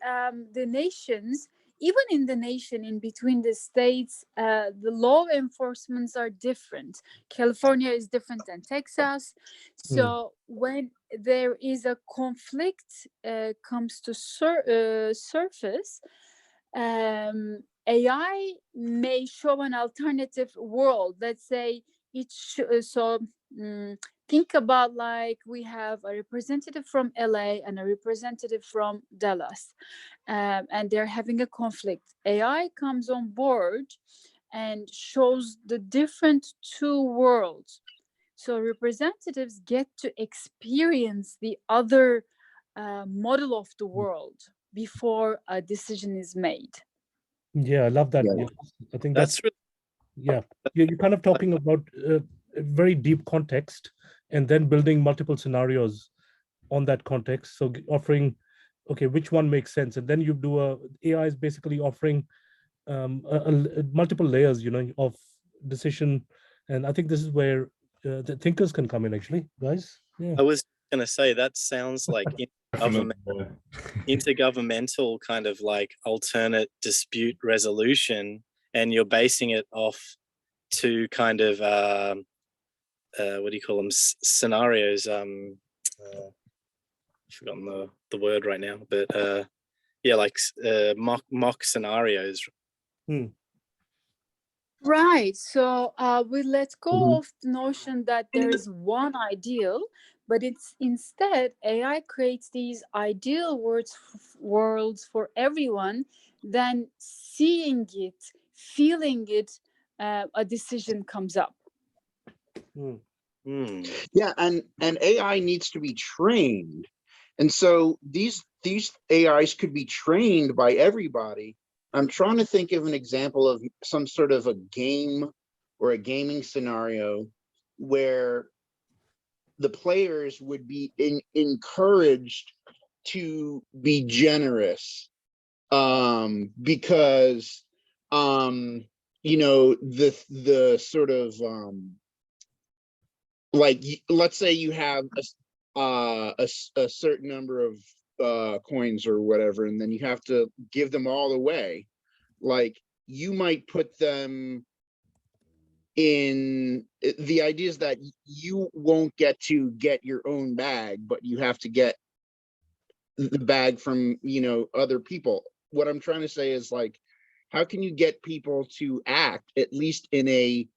the nations, even in the nation, in between the states, the law enforcements are different. California is different than Texas. So when there is a conflict comes to surface, AI may show an alternative world. Let's say think about like we have a representative from LA and a representative from Dallas, and they're having a conflict. AI comes on board and shows the different two worlds. So representatives get to experience the other model of the world before a decision is made. Yeah, I love that. Yeah. I think that's yeah. You're kind of talking about a very deep context and then building multiple scenarios on that context. So offering, okay, which one makes sense? And then you do AI is basically offering multiple layers, you know, of decision. And I think this is where the thinkers can come in, actually, guys. Yeah. I was going to say that sounds like intergovernmental kind of like alternate dispute resolution, and you're basing it off two kind of what do you call them, scenarios. I've forgotten the word right now, but yeah, like mock scenarios. Right. So we let go Mhm. of the notion that there is one ideal, but it's instead AI creates these ideal worlds for everyone. Then seeing it, feeling it, a decision comes up. Yeah, and AI needs to be trained. And so these AIs could be trained by everybody. I'm trying to think of an example of some sort of a game or a gaming scenario where the players would be encouraged to be generous, because you know, the sort of like, let's say you have a certain number of coins or whatever, and then you have to give them all away. Like, you might put them in, the idea is that you won't get to get your own bag, but you have to get the bag from, you know, other people. What I'm trying to say is, like, how can you get people to act, at least in a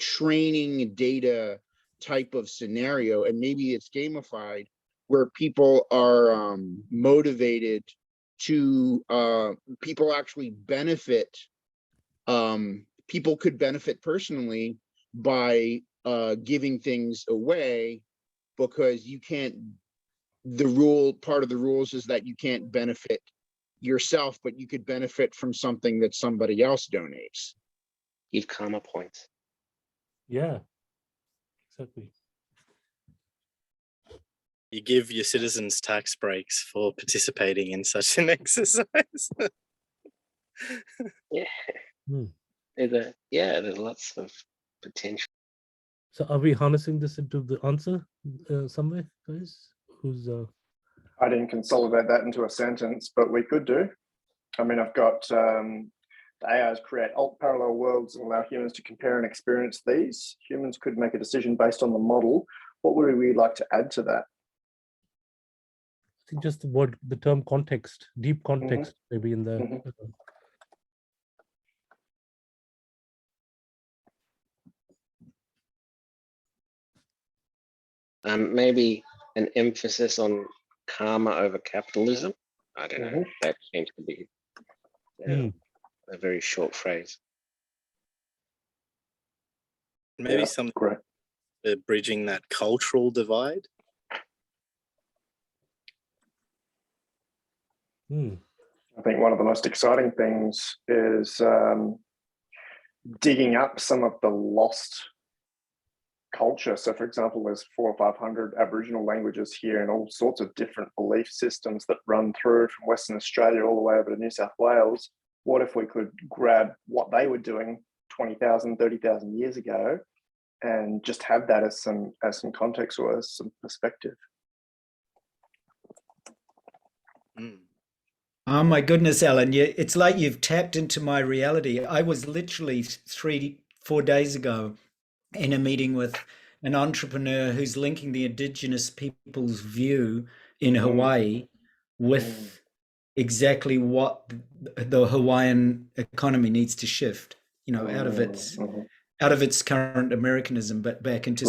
training data type of scenario, and maybe it's gamified, where people are motivated to people actually benefit, people could benefit personally by giving things away, because you can't, part of the rules is that you can't benefit yourself, but you could benefit from something that somebody else donates. Give karma points. Yeah, exactly. You give your citizens tax breaks for participating in such an exercise. Yeah. There's lots of potential. So are we harnessing this into the answer somewhere, guys? Who's I didn't consolidate that into a sentence, but we could do. I mean, I've got the AIs create alt parallel worlds and allow humans to compare and experience these. Humans could make a decision based on the model. What would we like to add to that? I think just the term context, deep context, maybe in there. Maybe an emphasis on karma over capitalism. I don't know. That seems to be a very short phrase. Maybe some bridging that cultural divide. I think one of the most exciting things is digging up some of the lost culture. So, for example, there's 400 or 500 Aboriginal languages here and all sorts of different belief systems that run through from Western Australia all the way over to New South Wales. What if we could grab what they were doing 20,000, 30,000 years ago and just have that as some context or as some perspective? Oh my goodness, Alan, it's like you've tapped into my reality. I was literally 3-4 days ago in a meeting with an entrepreneur who's linking the Indigenous people's view in Hawaii with exactly what the Hawaiian economy needs to shift, you know, out of its current Americanism, but back into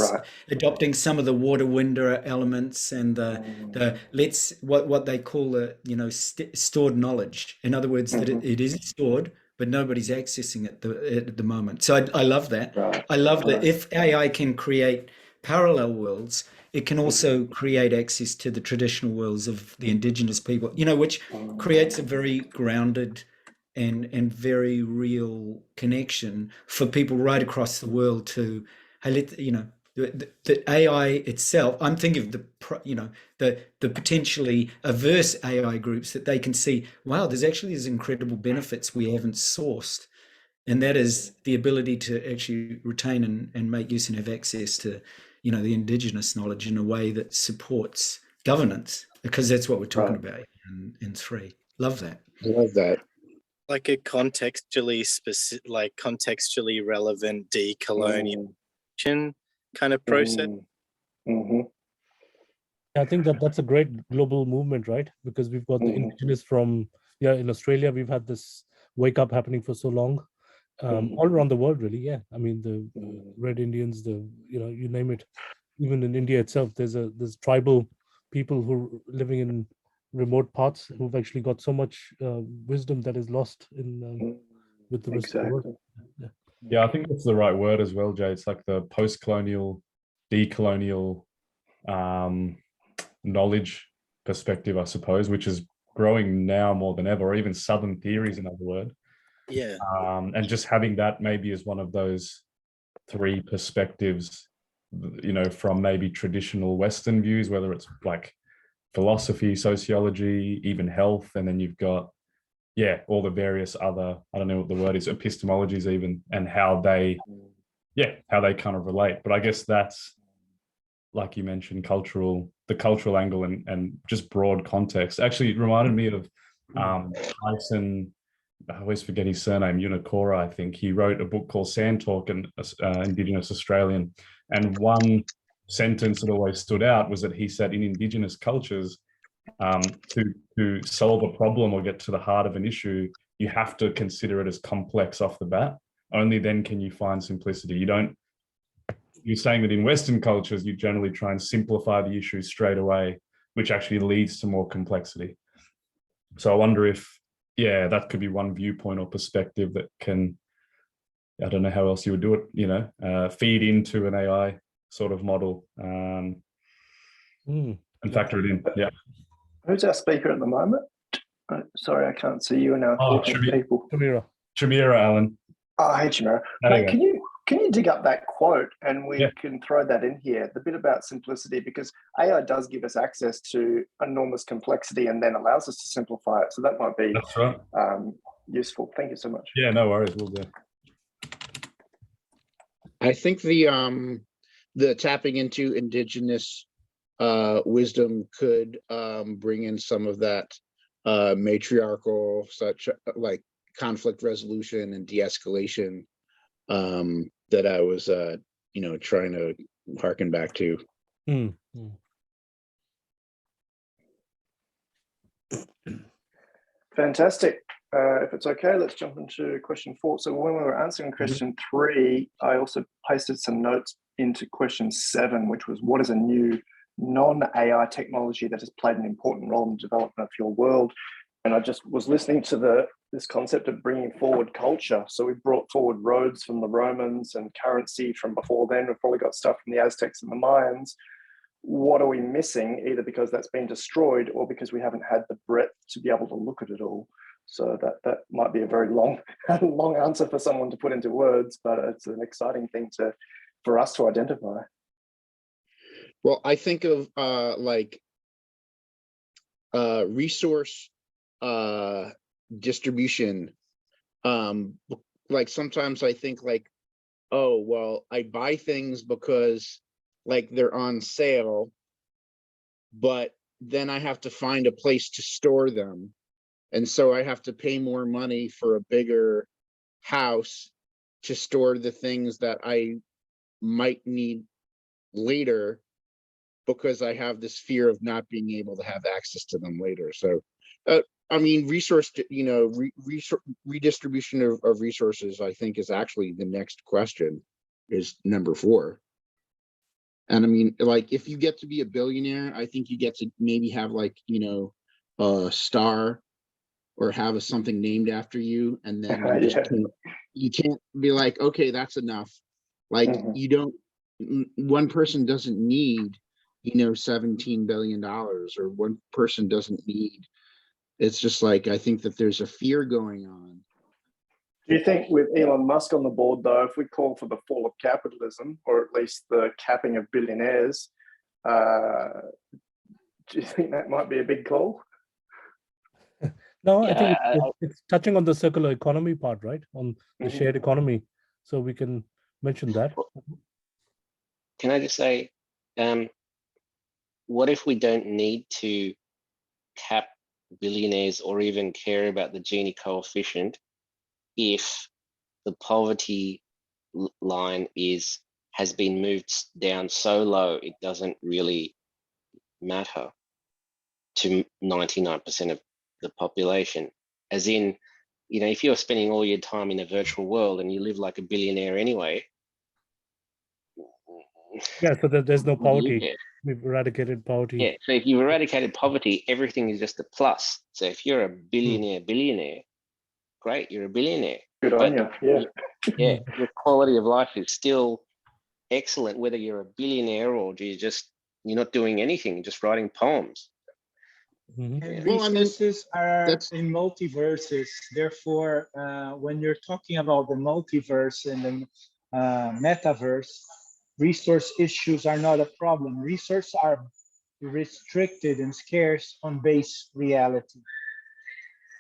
adopting some of the water window elements and what they call stored knowledge. In other words, that it is stored, but nobody's accessing it at the moment. So I love that. I love that if AI can create parallel worlds, it can also create access to the traditional worlds of the Indigenous people, you know, which creates a very grounded and very real connection for people right across the world to, you know, the AI itself. I'm thinking of the potentially averse AI groups that they can see, wow, there's actually these incredible benefits we haven't sourced. And that is the ability to actually retain and make use and have access to, you know, the Indigenous knowledge in a way that supports governance, because that's what we're talking about in 3. Love that. Love that. Like a contextually relevant decolonialization kind of process. I think that's a great global movement, right? Because we've got the Indigenous from in Australia. We've had this wake up happening for so long, all around the world, really. Yeah, I mean the Red Indians, you name it. Even in India itself, there's tribal people who are living in remote parts who've actually got so much wisdom that is lost in with the rest of the world. Exactly. Yeah, I think that's the right word as well, Jay. It's like the post-colonial, decolonial knowledge perspective, I suppose, which is growing now more than ever, or even Southern theories, in other words. Yeah. And just having that maybe as one of those three perspectives, from maybe traditional Western views, whether it's like philosophy, sociology, even health, and then you've got, all the various other, I don't know what the word is, epistemologies even, and how they kind of relate. But I guess that's, like you mentioned, the cultural angle and just broad context. Actually, it reminded me of Tyson, I always forget his surname, Unicora, I think. He wrote a book called Sand Talk, and Indigenous Australian. And one sentence that always stood out was that he said in Indigenous cultures, to solve a problem or get to the heart of an issue, you have to consider it as complex off the bat. Only then can you find simplicity. You're saying that in Western cultures, you generally try and simplify the issue straight away, which actually leads to more complexity. So I wonder if, that could be one viewpoint or perspective that can, I don't know how else you would do it, feed into an AI sort of model and factor it in. Yeah. Who's our speaker at the moment? Sorry, I can't see you and our people. Chamira, Alan. Oh, hey, Chamira. Mate, can you dig up that quote and we can throw that in here, the bit about simplicity, because AI does give us access to enormous complexity and then allows us to simplify it. So that might be useful. Thank you so much. Yeah, no worries. We'll do. I think the tapping into Indigenous wisdom could bring in some of that matriarchal, such like conflict resolution and de-escalation that I was trying to harken back to. Fantastic. If it's okay, let's jump into question 4. So when we were answering question 3, I also pasted some notes into question 7, which was, what is a new non-AI technology that has played an important role in the development of your world? And I just was listening to this concept of bringing forward culture. So we brought forward roads from the Romans and currency from before then. We've probably got stuff from the Aztecs and the Mayans. What are we missing, either because that's been destroyed or because we haven't had the breadth to be able to look at it all? So that might be a very long answer for someone to put into words, but it's an exciting thing for us to identify. Well, I think of resource distribution. Like sometimes I think like, oh, well, I buy things because like they're on sale, but then I have to find a place to store them. And so I have to pay more money for a bigger house to store the things that I might need later, because I have this fear of not being able to have access to them later. So, I mean, redistribution of resources, I think, is actually the next question, is number 4. And I mean, like, if you get to be a billionaire, I think you get to maybe have like, a star or have something named after you. And then you can't be like, okay, that's enough. Like one person doesn't need, $17 billion, or one person doesn't need. It's just like, I think that there's a fear going on. Do you think with Elon Musk on the board, though, if we call for the fall of capitalism, or at least the capping of billionaires, do you think that might be a big call? No, I think it's touching on the circular economy part, right? On the shared economy. So we can mention that. Can I just say, what if we don't need to cap billionaires or even care about the Gini coefficient if the poverty line has been moved down so low it doesn't really matter to 99% of the population? As in, you know, if you're spending all your time in a virtual world and you live like a billionaire anyway, Yeah, so there's no what do you poverty. get? We've eradicated poverty. Yeah, so if you've eradicated poverty, everything is just a plus. So if you're a billionaire, great, you're a billionaire. Good on But you. Yeah. yeah, your quality of life is still excellent, whether you're a billionaire or you're not doing anything, just writing poems. Mhm. And Well, I mean, resources are that's- in multiverses. Therefore, when you're talking about the multiverse and the metaverse, resource issues are not a problem. Resources are restricted and scarce on base reality.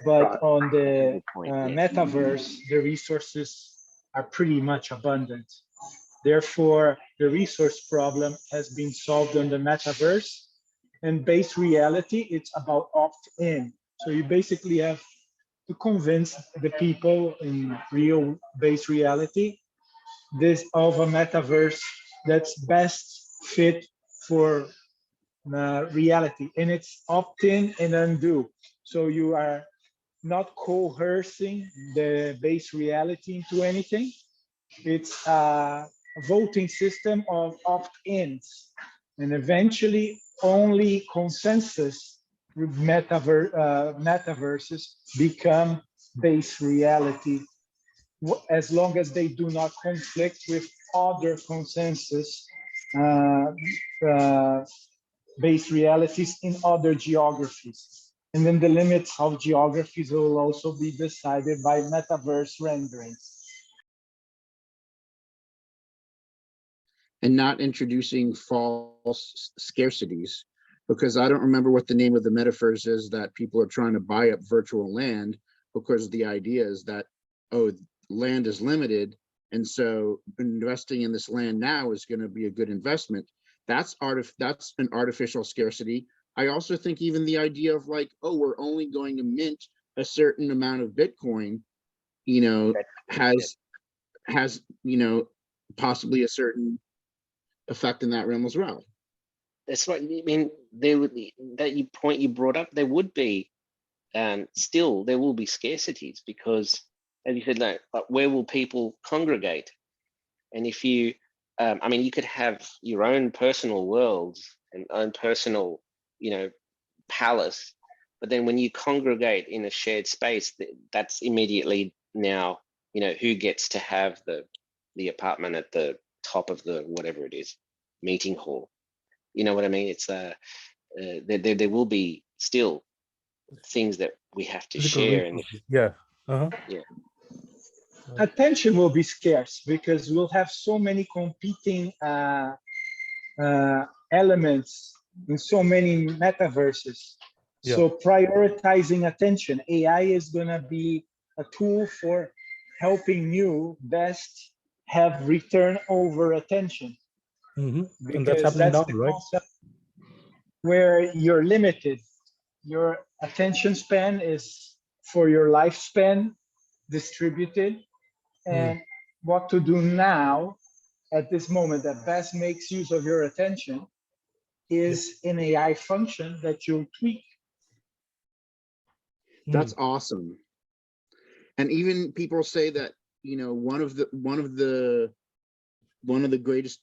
But Right. on the Good point, yeah. metaverse, the resources are pretty much abundant. Therefore, the resource problem has been solved on the metaverse. And base reality, it's about opt-in. So you basically have to convince the people in real base reality this of a metaverse that's best fit for reality, and it's opt-in and undo. So you are not coercing the base reality into anything. It's a voting system of opt-ins, and eventually only consensus metaverses become base reality, as long as they do not conflict with other consensus based realities in other geographies. And then the limits of geographies will also be decided by metaverse renderings. And not introducing false scarcities, because I don't remember what the name of the metaverse is that people are trying to buy up virtual land, because the idea is that, oh, land is limited, and so investing in this land now is going to be a good investment. That's an artificial scarcity. I also think even the idea of like, oh, we're only going to mint a certain amount of Bitcoin, you know, has you know, possibly a certain effect in that realm as well. That's what I mean. There would be that point you brought up. There would be, still there will be scarcities because, as you said, no, where will people congregate? And if you, I mean, you could have your own personal worlds and own personal, you know, palace, but then when you congregate in a shared space, that's immediately now, you know, who gets to have the apartment at the top of the whatever it is meeting hall. You know what I mean? It's there will be still things that we have to Physical share, and resources. Yeah. Uh-huh. yeah, Attention will be scarce because we'll have so many competing elements in so many metaverses. Yeah. So prioritizing attention, AI is going to be a tool for helping you best have return over attention. Mm-hmm. And that's Because happening that's now, the right? concept where you're limited. Your attention span is for your lifespan distributed, and what to do now at this moment that best makes use of your attention is an AI function that you'll tweak. That's awesome. And even people say that, you know, one of the greatest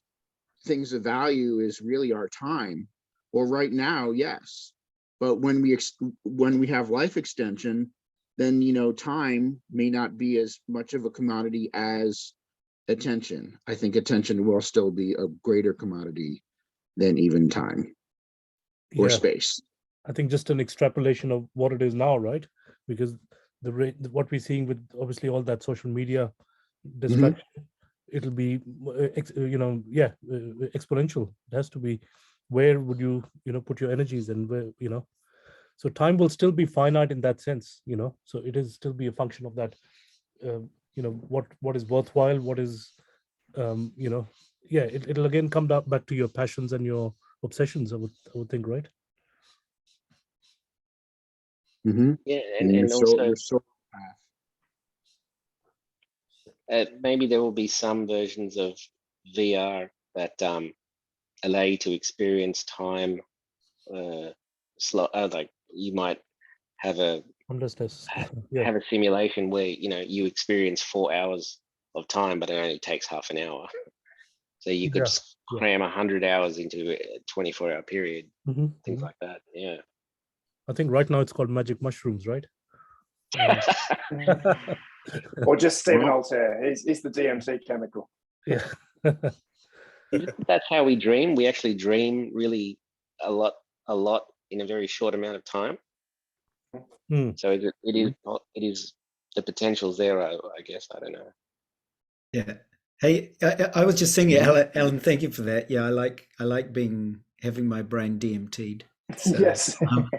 things of value is really our time. Well, right now, yes, but when we have life extension, then, you know, time may not be as much of a commodity as attention. I think attention will still be a greater commodity than even time or space. I think just an extrapolation of what it is now, right? Because the rate, what we're seeing with obviously all that social media distraction, it'll be, exponential. It has to be. Where would you, put your energies, and where, so time will still be finite in that sense, so it is still be a function of that, what is worthwhile, what is, it'll again come back to your passions and your obsessions, I would think, right? Yeah, and also maybe there will be some versions of VR that allow you to experience time slow. Like you might have a Homelessness. Yeah. have a simulation where you experience 4 hours of time, but it only takes half an hour. So you could Yeah. cram 100 hours into a 24-hour period, Mhm, things mhm. like that. Yeah. I think right now it's called magic mushrooms, right? Or just Stephen Altair. He's the DMT chemical. Yeah. That's how we dream. We actually dream really a lot in a very short amount of time. So it is the potential's there. I guess, I don't know. Yeah. Hey, I was just saying, Alan, thank you for that. Yeah, I like having my brain DMT'd. So, Yes. what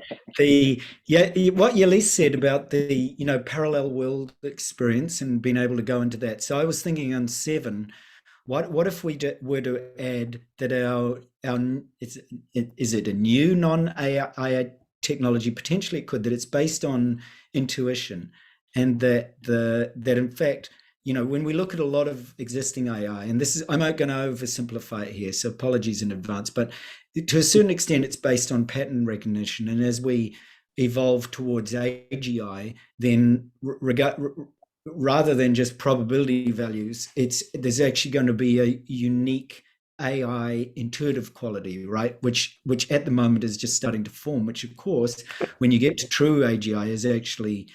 Yelise said about the parallel world experience and being able to go into that. So I was thinking on 7, what if we were to add that our is it a new non-AI technology? Potentially it could, that it's based on intuition, and that in fact, when we look at a lot of existing AI, and I'm not going to oversimplify it here, so apologies in advance, but to a certain extent, it's based on pattern recognition. And as we evolve towards AGI, then rather than just probability values, there's actually going to be a unique AI intuitive quality, right? Which at the moment is just starting to form, which of course, when you get to true AGI, is actually,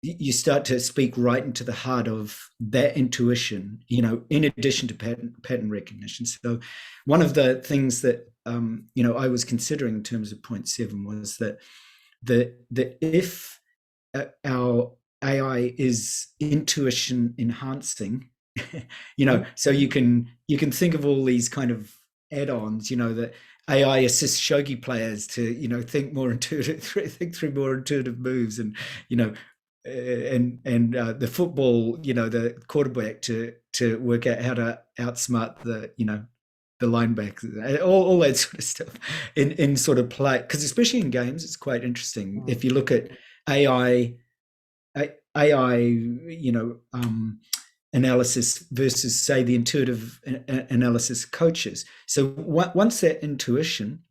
you start to speak right into the heart of that intuition, in addition to pattern recognition. So one of the things that, I was considering in terms of point 7 was that if our AI is intuition enhancing, so you can think of all these kind of add-ons, that AI assists shogi players to, think through more intuitive moves, and, and the football, the quarterback to work out how to outsmart the linebackers, all that sort of stuff in sort of play. Because especially in games, it's quite interesting. If you look at AI, analysis versus, say, the intuitive analysis coaches. So once that intuition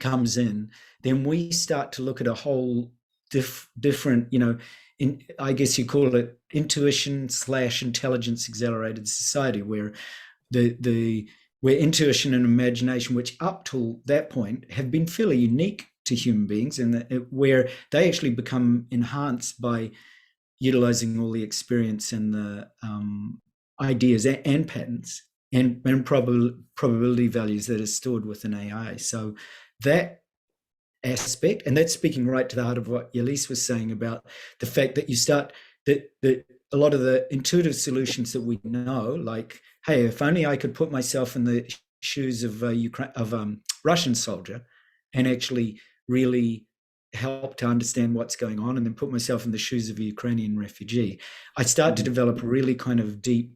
comes in, then we start to look at a whole different, I guess you call it intuition / intelligence accelerated society, where where intuition and imagination, which up till that point have been fairly unique to human beings, and where they actually become enhanced by utilizing all the experience and the ideas and patterns and probability values that are stored within AI. So that aspect, and that's speaking right to the heart of what Yelise was saying about the fact that you start that a lot of the intuitive solutions that we know, like, hey, if only I could put myself in the shoes of a Russian soldier and actually really help to understand what's going on, and then put myself in the shoes of a Ukrainian refugee, I start to develop a really kind of deep,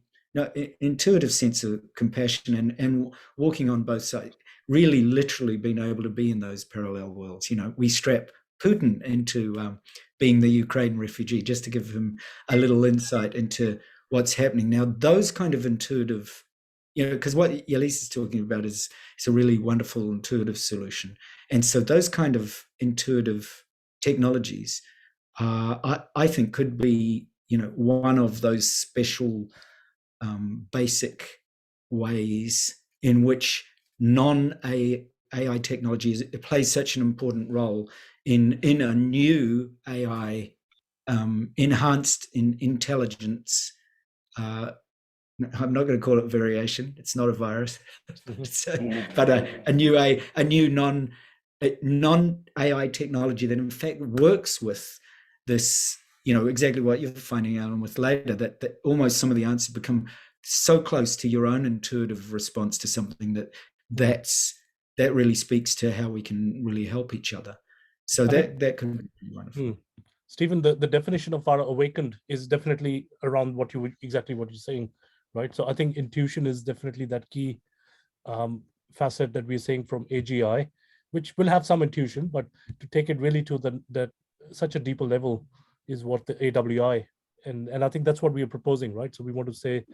intuitive sense of compassion and walking on both sides, really literally being able to be in those parallel worlds. We strap Putin into being the Ukraine refugee just to give him a little insight into what's happening. Now, those kind of intuitive, because what Yelise is talking about is a really wonderful intuitive solution. And so those kind of intuitive technologies, I think could be, one of those special basic ways in which non-AI technology plays such an important role in a new AI enhanced in intelligence. I'm not going to call it variation. It's not a virus, but a new non-AI technology that in fact works with this, exactly what you're finding out with later, that almost some of the answers become so close to your own intuitive response to something that really speaks to how we can really help each other. So that could be wonderful. Stephen, the definition of our awakened is definitely around exactly what you're saying, right? So I think intuition is definitely that key facet that we're saying from AGI, which will have some intuition, but to take it really to such a deeper level is what the AWI, and I think that's what we are proposing, right? So we want to say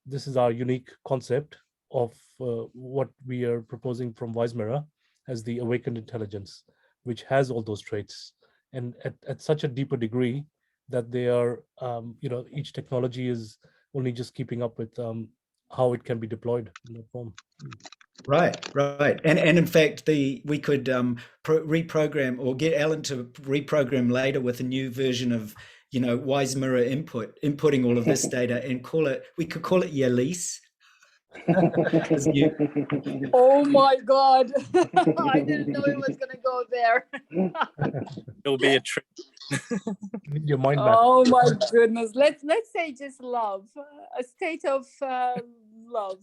this is our unique concept of what we are proposing from WiseMirror as the awakened intelligence, which has all those traits and at such a deeper degree that they are, each technology is only just keeping up with how it can be deployed in that form. Right. And in fact, we could reprogram or get Alan to reprogram later with a new version of, Wise Mirror inputting all of this data and we could call it Yelise. Oh my God. I didn't know it was gonna go there. It'll be a trick. Your mind map. Oh my goodness. Let's say just love. A state of love.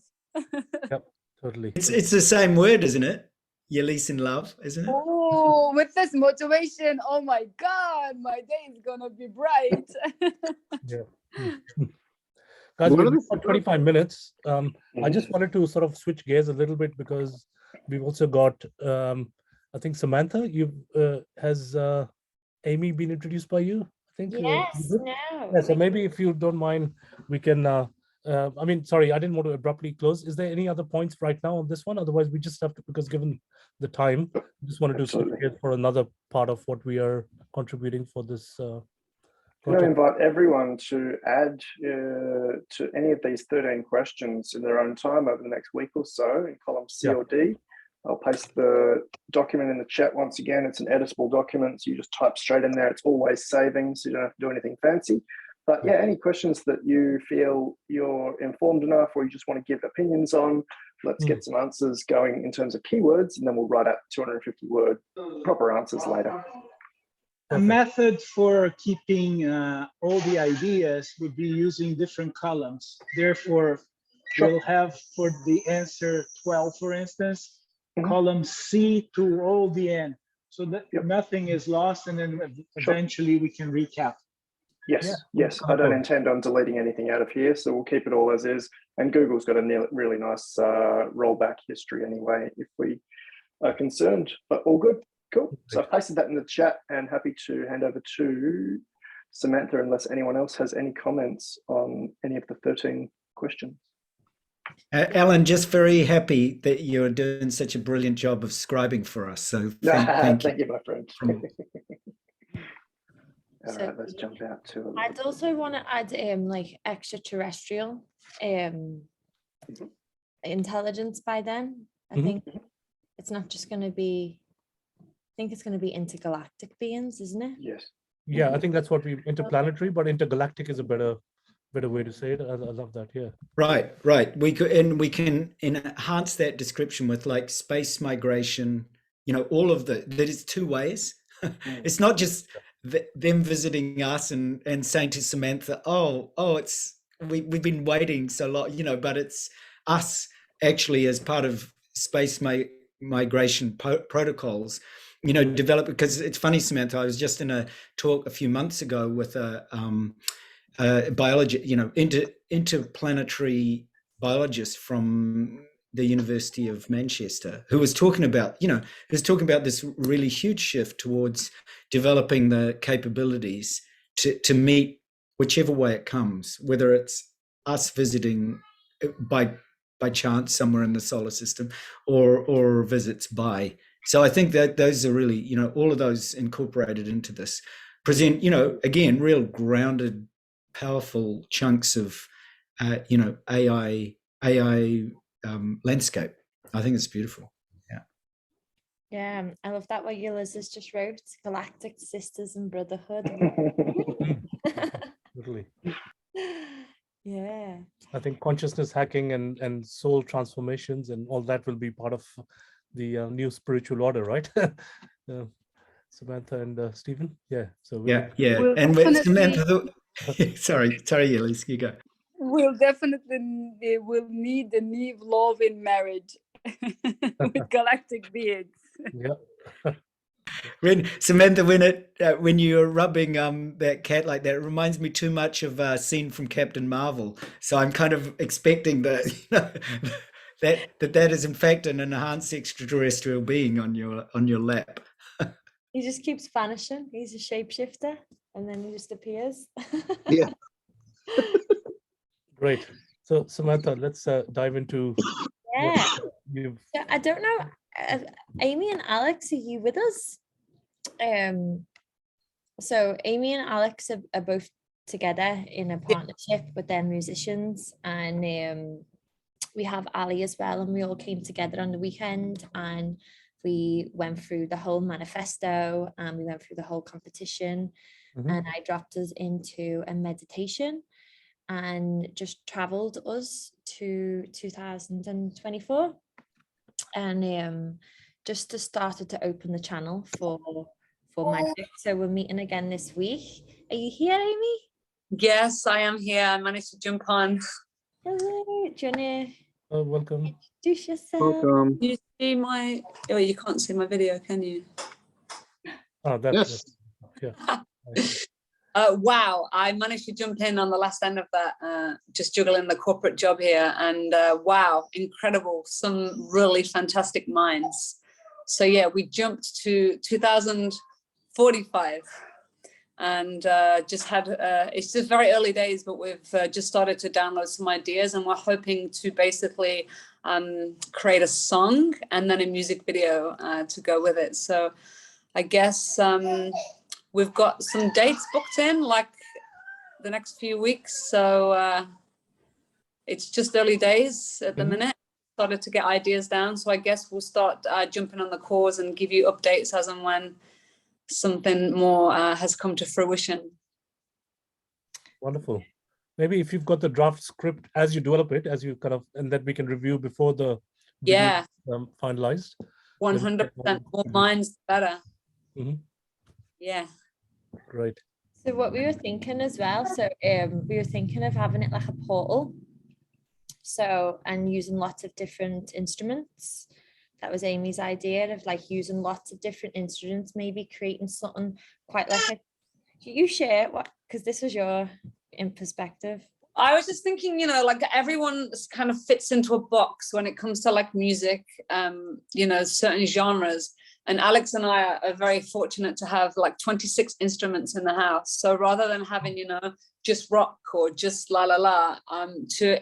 Yep, totally. It's the same word, isn't it? Yelise in love, isn't it? Oh, with this motivation, oh my God, my day is gonna be bright. Guys, we're for 25 minutes. I just wanted to sort of switch gears a little bit because we've also got, I think Samantha, has Amy been introduced by you? I think. Yes, no. Yeah, so maybe if you don't mind, we can, sorry, I didn't want to abruptly close. Is there any other points right now on this one? Otherwise, we just have to, because given the time, I just wanted to switch gears for another part of what we are contributing for this I'm going to invite everyone to add to any of these 13 questions in their own time over the next week or so in column C or D. I'll paste the document in the chat once again. It's an editable document, so you just type straight in there. It's always saving, so you don't have to do anything fancy. But yeah, any questions that you feel you're informed enough or you just want to give opinions on, let's get some answers going in terms of keywords, and then we'll write out 250-word proper answers later. A method for keeping all the ideas would be using different columns. Therefore, we'll have for the answer 12, for instance, column C to all the end, so that nothing is lost, and then eventually we can recap. Yes. I don't intend on deleting anything out of here, so we'll keep it all as is. And Google's got a really nice rollback history anyway, if we are concerned. But all good. Cool. So I've pasted that in the chat and happy to hand over to Samantha unless anyone else has any comments on any of the 13 questions. Alan, just very happy that you're doing such a brilliant job of scribing for us. So thank you, my friend. All right, let's jump out to. I'd also want to add like extraterrestrial intelligence by then. I think it's not just going to be. I think it's going to be intergalactic beings, isn't it? Yes. Yeah, I think that's what we interplanetary, but intergalactic is a better way to say it. I love that. Yeah. Right. We can enhance that description with like space migration. All of that is two ways. It's not just them visiting us and saying to Samantha, we've been waiting so long, but it's us actually as part of space migration protocols. Develop, because it's funny, Samantha, I was just in a talk a few months ago with a biology, interplanetary biologist from the University of Manchester, who was talking about, this really huge shift towards developing the capabilities to meet whichever way it comes, whether it's us visiting by chance somewhere in the solar system or visits by. So I think that those are really, all of those incorporated into this present, again, real grounded, powerful chunks of, AI landscape. I think it's beautiful. Yeah, I love that what Ulysses just wrote, galactic sisters and brotherhood. Totally. Yeah. I think consciousness hacking and soul transformations and all that will be part of the new spiritual order, right? Samantha and Stephen. Yeah. So yeah. We'll And with definitely- Samantha, sorry, Elise, you go. We'll definitely need the Neve love in marriage with galactic beings. Yeah. Samantha, when you're rubbing that cat like that, it reminds me too much of a scene from Captain Marvel. So I'm kind of expecting that that is in fact an enhanced extraterrestrial being on your lap. He just keeps vanishing. He's a shapeshifter, and then he just appears. Yeah. Great. So Samantha, let's dive into. Yeah. You've... So I don't know, Amy and Alex, are you with us? So Amy and Alex are both together in a partnership with their musicians, and we have Ali as well, and we all came together on the weekend and we went through the whole manifesto and we went through the whole competition. And I dropped us into a meditation and just traveled us to 2024, and just to started to open the channel for magic. So we're meeting again this week. Are you here, Amy? Yes, I am here. I managed to jump on. Hello, do you wanna Welcome. introduce yourself? Welcome. You see my, oh, you can't see my video, can you? Oh, Yes. yeah. Wow, I managed to jump in on the last end of that, just juggling the corporate job here, and wow, incredible, some really fantastic minds. So yeah, we jumped to 2045 and just had, it's just very early days, but we've just started to download some ideas, and we're hoping to basically create a song and then a music video to go with it. So I guess we've got some dates booked in, like the next few weeks. So it's just early days at the minute. Started to get ideas down. So I guess we'll start jumping on the calls and give you updates as and when something more has come to fruition. Wonderful. Maybe if you've got the draft script as you develop it, as you kind of, and that we can review before the video Yeah, is, finalized. 100% more minds, the better. Mhm. Yeah. Great. So what we were thinking as well, so we were thinking of having it like a portal. So, and using lots of different instruments. That was Amy's idea of like using lots of different instruments, maybe creating something quite like a, you share what, because this was your in perspective. I was just thinking, you know, like everyone kind of fits into a box when it comes to like music, you know, certain genres. And Alex and I are very fortunate to have like 26 instruments in the house. So rather than having, you know, just rock or just la la la, to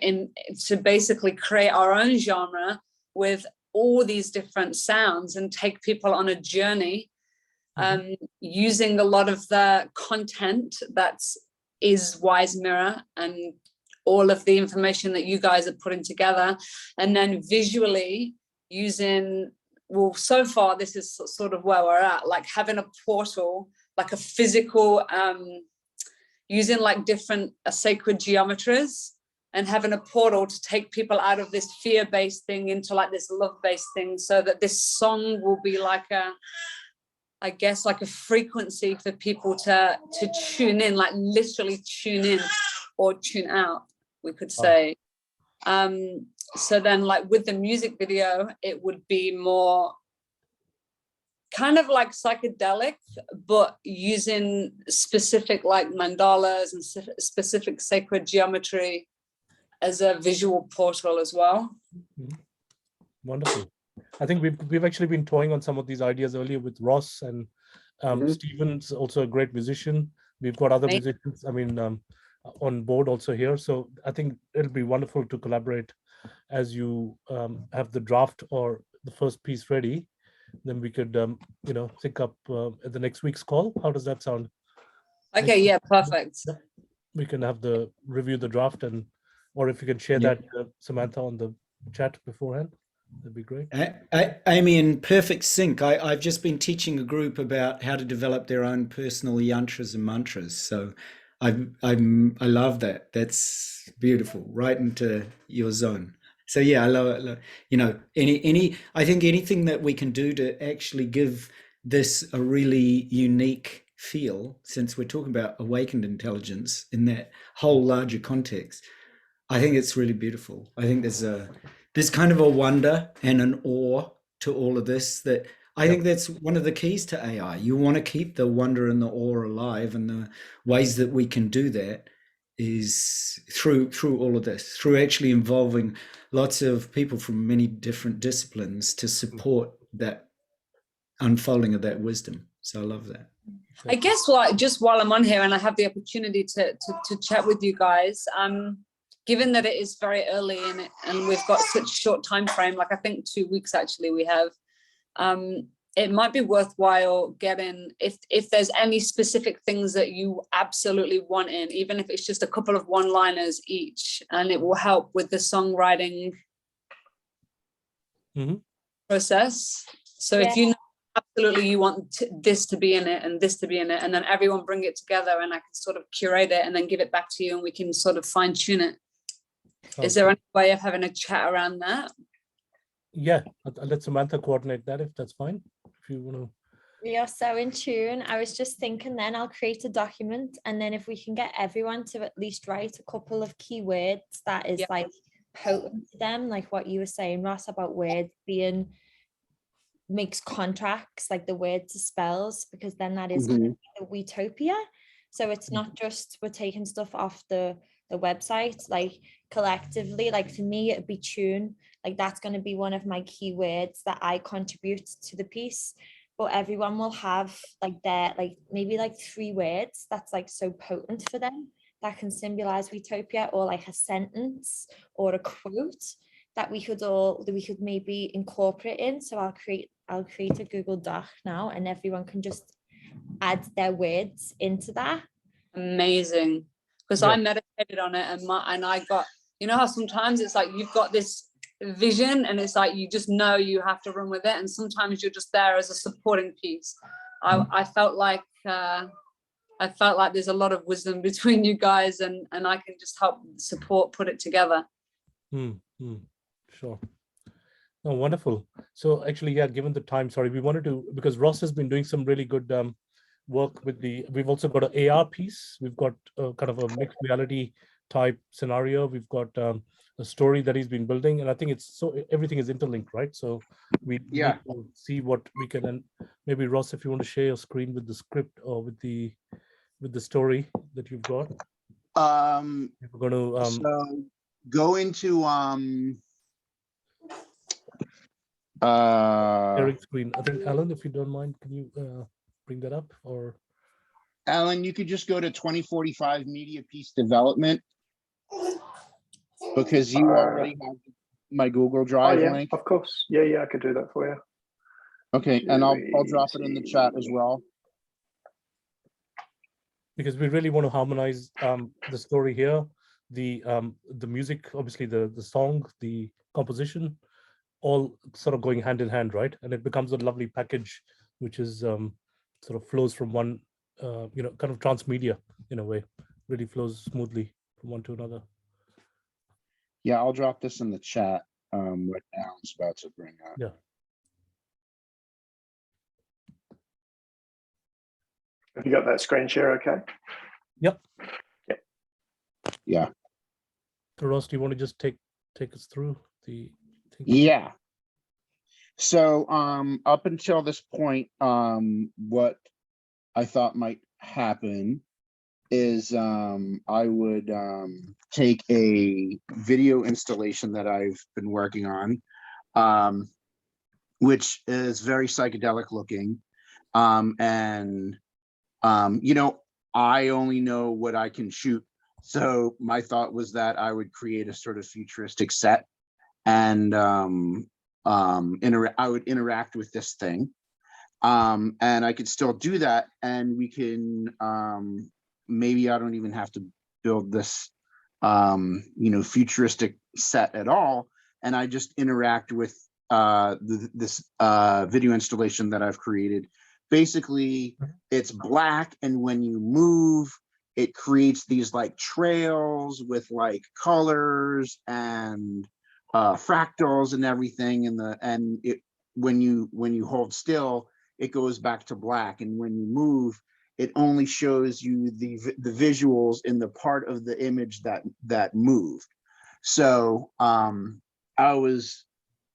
basically create our own genre with all these different sounds and take people on a journey, using a lot of the content is Wise Mirror and all of the information that you guys are putting together, and then visually using, well, so far this is sort of where we're at, like having a portal, like a physical, using like different sacred geometries and having a portal to take people out of this fear-based thing into like this love-based thing, so that this song will be like a, I guess, like a frequency for people to tune in, like literally tune in or tune out, we could say. So then like with the music video, it would be more kind of like psychedelic, but using specific like mandalas and specific sacred geometry as a visual portal as well. Wonderful. I think we've actually been toying on some of these ideas earlier with Ross, and Stephen's also a great musician. We've got other musicians, I mean, on board also here. So I think it'll be wonderful to collaborate as you have the draft or the first piece ready. Then we could, you know, sync up at the next week's call. How does that sound? Okay, yeah, perfect. We can have review the draft, and or if you can share that, Samantha, on the chat beforehand, that'd be great. Amy, in perfect sync. I've just been teaching a group about how to develop their own personal yantras and mantras. So I love that. That's beautiful. Right into your zone. So yeah, I love it. You know, I think anything that we can do to actually give this a really unique feel, since we're talking about awakened intelligence in that whole larger context, I think it's really beautiful. I think there's kind of a wonder and an awe to all of this that I think that's one of the keys to AI. You want to keep the wonder and the awe alive, and the ways that we can do that is through all of this, through actually involving lots of people from many different disciplines to support that unfolding of that wisdom. So I love that. I guess just while I'm on here and I have the opportunity to chat with you guys, given that it is very early and we've got such a short time frame, like I think 2 weeks actually we have, it might be worthwhile getting, if there's any specific things that you absolutely want in, even if it's just a couple of one-liners each, and it will help with the songwriting process. So if you know absolutely you want this to be in it and this to be in it, and then everyone bring it together, and I can sort of curate it and then give it back to you, and we can sort of fine tune it. Is there any way of having a chat around that? Yeah, I'll let Samantha coordinate that if that's fine. If you want to. We are so in tune. I was just thinking then I'll create a document, and then if we can get everyone to at least write a couple of keywords that is like potent to them, like what you were saying, Ross, about words being makes contracts, like the words to spells, because then that is kind of the Wetopia. So it's not just we're taking stuff off the website, like collectively, like for me it'd be tune, like that's going to be one of my keywords that I contribute to the piece, but everyone will have like their, like maybe like 3 words that's like so potent for them that can symbolize Wetopia, or like a sentence or a quote that we could maybe incorporate in. So I'll create a Google Doc now, and everyone can just add their words into that. Amazing. Because I meditated on it, and I got, you know how sometimes it's like you've got this vision and it's like you just know you have to run with it, and sometimes you're just there as a supporting piece. I felt like there's a lot of wisdom between you guys, and I can just help support put it together. Sure. Oh, wonderful. So actually, yeah, given the time, sorry, we wanted to, because Ross has been doing some really good work with we've also got an AR piece. We've got kind of a mixed reality type scenario. We've got a story that he's been building, and I think it's everything is interlinked, right? So we need to see what we can, and maybe Ross, if you want to share your screen with the script or with the story that you've got. We're going to so go into sharing screen. I think Alan, if you don't mind, can you bring that up? Or Alan, you could just go to 2045 Media Piece Development, because you already have my Google Drive link. Of course. Yeah, I could do that for you. Okay, and I'll drop it in the chat as well. Because we really want to harmonize the story here, the music, obviously the song, the composition, all sort of going hand in hand, right? And it becomes a lovely package, which is sort of flows from one, kind of transmedia in a way, really flows smoothly from one to another. Yeah, I'll drop this in the chat. What Alan's about to bring up. Yeah. Have you got that screen share okay? Yep. Yeah. So Ross, do you want to just take us through the thing? Yeah. So up until this point, what I thought might happen is I would take a video installation that I've been working on, which is very psychedelic looking, and I only know what I can shoot. So my thought was that I would create a sort of futuristic set, and I would interact with this thing, and I could still do that, and we can maybe I don't even have to build this futuristic set at all, and I just interact with this video installation that I've created. Basically, it's black, and when you move, it creates these like trails with like colors and fractals and everything. When you hold still, it goes back to black, and when you move, it only shows you the visuals in the part of the image that moved. So I was,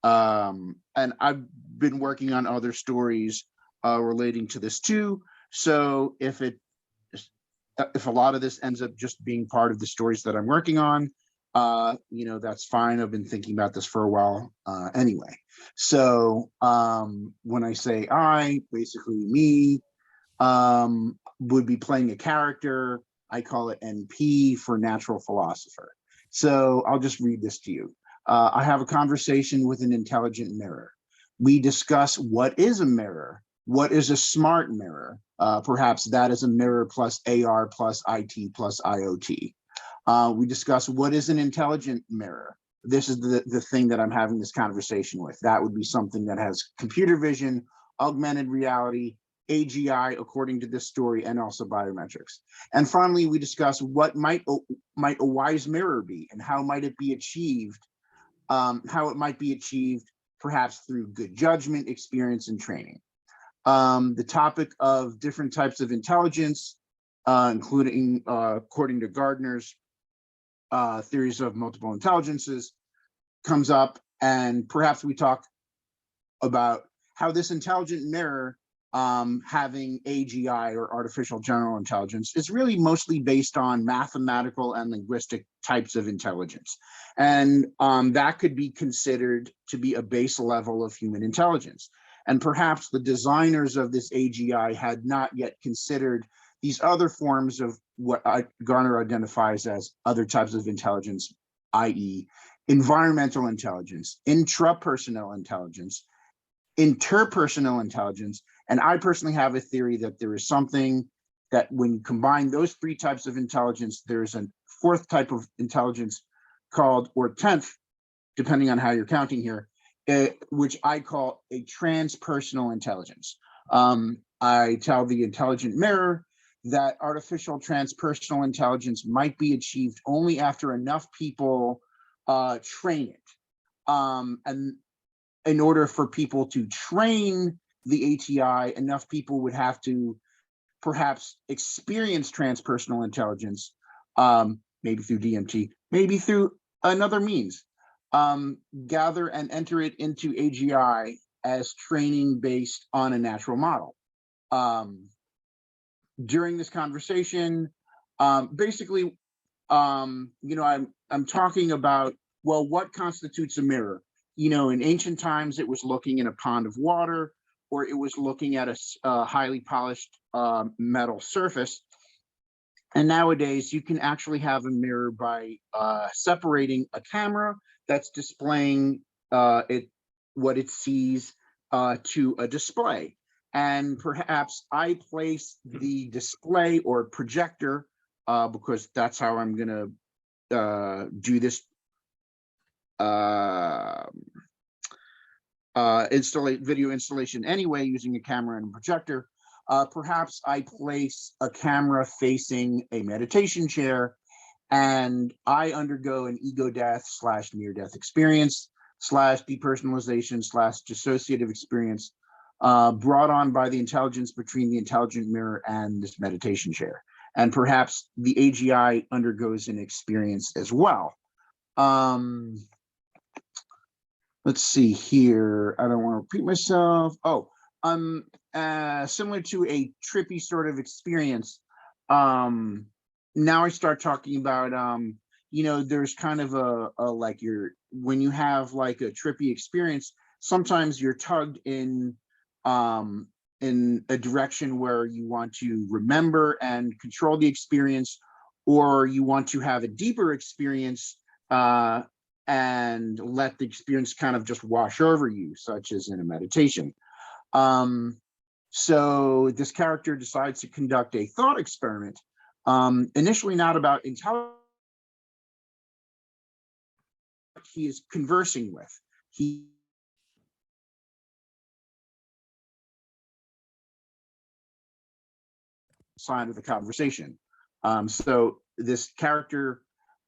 and I've been working on other stories relating to this too. So if a lot of this ends up just being part of the stories that I'm working on, that's fine. I've been thinking about this for a while anyway. So when I say I, basically me, would be playing a character. I call it NP for natural philosopher. So I'll just read this to you. I have a conversation with an intelligent mirror. We discuss what is a mirror, what is a smart mirror. Perhaps that is a mirror plus AR plus IT plus IoT. We discuss what is an intelligent mirror. This is the thing that I'm having this conversation with. That would be something that has computer vision, augmented reality, AGI, according to this story, and also biometrics. And finally, we discuss what might a wise mirror be, and how might it be achieved, how it might be achieved perhaps through good judgment, experience, and training. The topic of different types of intelligence, including, according to Gardner's theories of multiple intelligences, comes up, and perhaps we talk about how this intelligent mirror, having AGI or artificial general intelligence, is really mostly based on mathematical and linguistic types of intelligence. And that could be considered to be a base level of human intelligence. And perhaps the designers of this AGI had not yet considered these other forms of what Garner identifies as other types of intelligence, i.e. environmental intelligence, intrapersonal intelligence, interpersonal intelligence. And I personally have a theory that there is something that when you combine those three types of intelligence, there's a fourth type of intelligence called, or 10th, depending on how you're counting here, which I call a transpersonal intelligence. I tell the intelligent mirror that artificial transpersonal intelligence might be achieved only after enough people train it. And in order for people to train the ATI, enough people would have to perhaps experience transpersonal intelligence, maybe through DMT, maybe through another means, gather and enter it into AGI as training based on a natural model. During this conversation, basically, I'm talking about, well, what constitutes a mirror? You know, in ancient times, it was looking in a pond of water, or it was looking at a highly polished metal surface. And nowadays, you can actually have a mirror by separating a camera that's displaying what it sees to a display. And perhaps I place the display or projector, because that's how I'm going to do this video installation anyway, using a camera and a projector. Perhaps I place a camera facing a meditation chair, and I undergo an ego death / near-death experience / depersonalization / dissociative experience brought on by the intelligence between the intelligent mirror and this meditation chair. And perhaps the AGI undergoes an experience as well. Let's see here. I don't want to repeat myself. Oh, similar to a trippy sort of experience. Now I start talking about, there's kind of a like when you have like a trippy experience, sometimes you're tugged in a direction where you want to remember and control the experience, or you want to have a deeper experience and let the experience kind of just wash over you, such as in a meditation. So this character decides to conduct a thought experiment, initially not about intelligence he is conversing with. He side of the conversation. So this character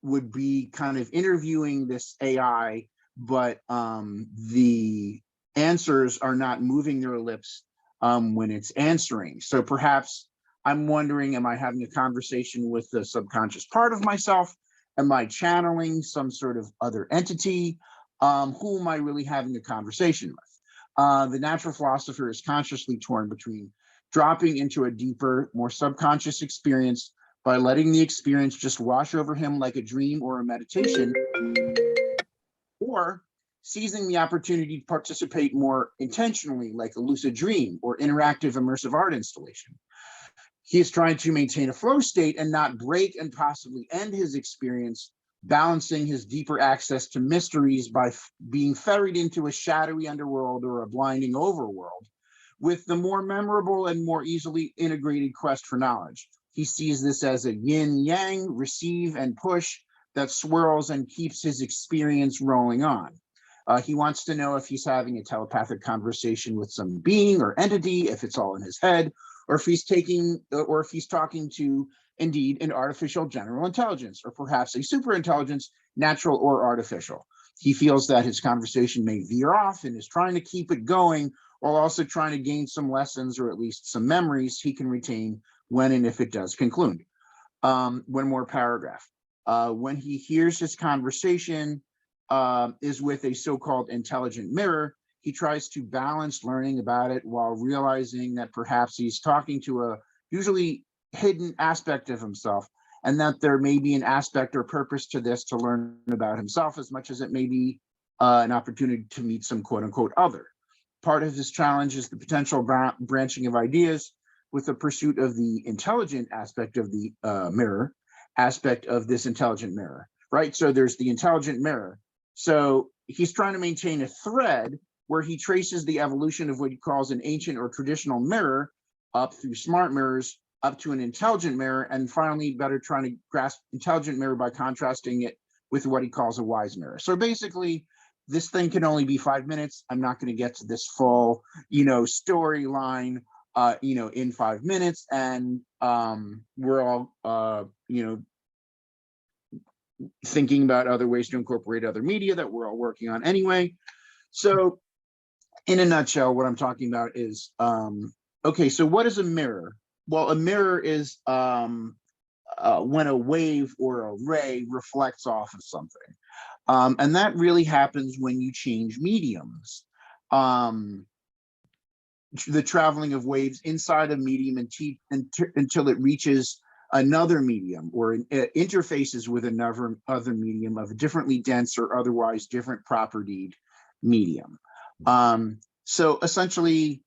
would be kind of interviewing this AI, but the answers are not moving their lips when it's answering. So perhaps I'm wondering, am I having a conversation with the subconscious part of myself? Am I channeling some sort of other entity? Who am I really having a conversation with? The natural philosopher is consciously torn between dropping into a deeper, more subconscious experience by letting the experience just wash over him like a dream or a meditation, or seizing the opportunity to participate more intentionally like a lucid dream or interactive immersive art installation. He is trying to maintain a flow state and not break and possibly end his experience balancing his deeper access to mysteries by being ferried into a shadowy underworld or a blinding overworld, with the more memorable and more easily integrated quest for knowledge. He sees this as a yin-yang, receive and push, that swirls and keeps his experience rolling on. He wants to know if he's having a telepathic conversation with some being or entity, if it's all in his head, or if he's talking to indeed an artificial general intelligence, or perhaps a super intelligence, natural or artificial. He feels that his conversation may veer off and is trying to keep it going while also trying to gain some lessons or at least some memories he can retain when and if it does conclude. One more paragraph. When he hears his conversation is with a so-called intelligent mirror, he tries to balance learning about it while realizing that perhaps he's talking to a usually hidden aspect of himself, and that there may be an aspect or purpose to this to learn about himself as much as it may be an opportunity to meet some quote-unquote other. Part of this challenge is the potential branching of ideas with the pursuit of the intelligent aspect of the mirror, aspect of this intelligent mirror, right? So there's the intelligent mirror. So he's trying to maintain a thread where he traces the evolution of what he calls an ancient or traditional mirror up through smart mirrors, up to an intelligent mirror, and finally better trying to grasp intelligent mirror by contrasting it with what he calls a wise mirror. So basically, this thing can only be 5 minutes. I'm not going to get to this full, storyline, in 5 minutes. And we're all, thinking about other ways to incorporate other media that we're all working on anyway. So in a nutshell, what I'm talking about is, okay, so what is a mirror? Well, a mirror is when a wave or a ray reflects off of something. And that really happens when you change mediums. The traveling of waves inside a medium until it reaches another medium or interfaces with other medium of a differently dense or otherwise different propertied medium. So essentially,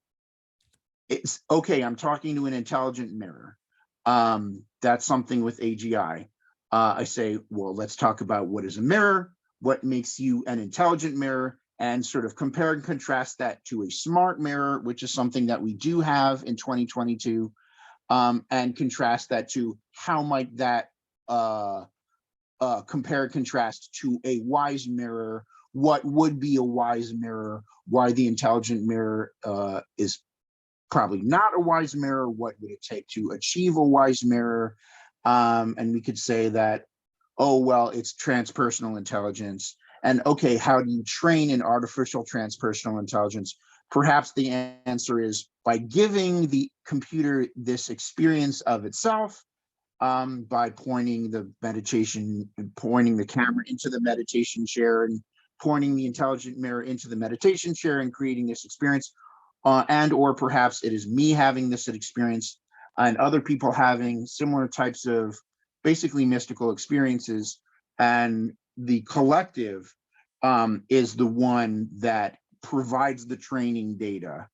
it's okay, I'm talking to an intelligent mirror. That's something with AGI. I say, well, let's talk about what is a mirror, what makes you an intelligent mirror, and sort of compare and contrast that to a smart mirror, which is something that we do have in 2022, and contrast that to how might that compare and contrast to a wise mirror, what would be a wise mirror, why the intelligent mirror is probably not a wise mirror, what would it take to achieve a wise mirror, and we could say that, oh, well, it's transpersonal intelligence. And okay, how do you train an artificial transpersonal intelligence? Perhaps the answer is by giving the computer this experience of itself, by pointing the camera into the meditation chair and pointing the intelligent mirror into the meditation chair and creating this experience. And or perhaps it is me having this experience and other people having similar types of basically mystical experiences, and the collective is the one that provides the training data,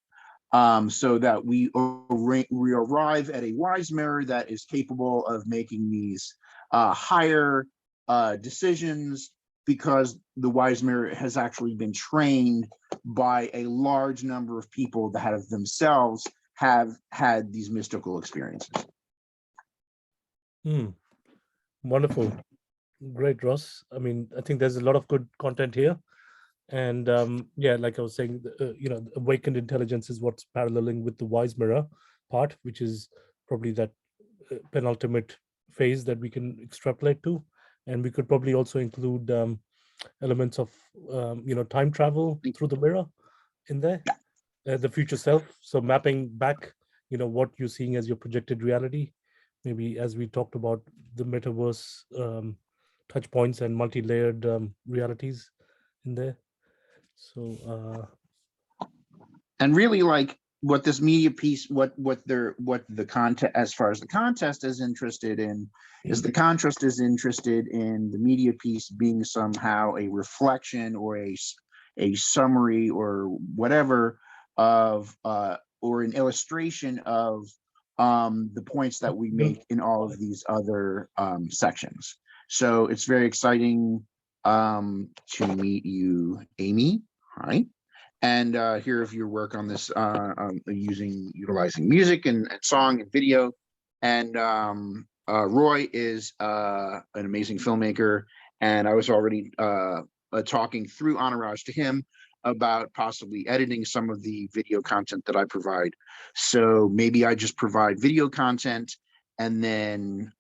so that we arrive at a wise mirror that is capable of making these higher decisions, because the wise mirror has actually been trained by a large number of people that have themselves had these mystical experiences. Wonderful. Great, Ross. I mean, I think there's a lot of good content here. And yeah, like I was saying, awakened intelligence is what's paralleling with the wise mirror part, which is probably that penultimate phase that we can extrapolate to. And we could probably also include elements of time travel through the mirror in there, the future self. So mapping back, what you're seeing as your projected reality, maybe as we talked about the metaverse touch points and multi-layered realities in there. So and really, like, what this media piece, what the content, as far as the contest is interested in, is the contrast is interested in the media piece being somehow a reflection or a summary or whatever of or an illustration of the points that we make in all of these other sections. So it's very exciting to meet you, Amy. Hi. And hear of your work on this, utilizing music and song and video. And Roy is an amazing filmmaker. And I was already talking through Anuraj to him about possibly editing some of the video content that I provide. So maybe I just provide video content, and then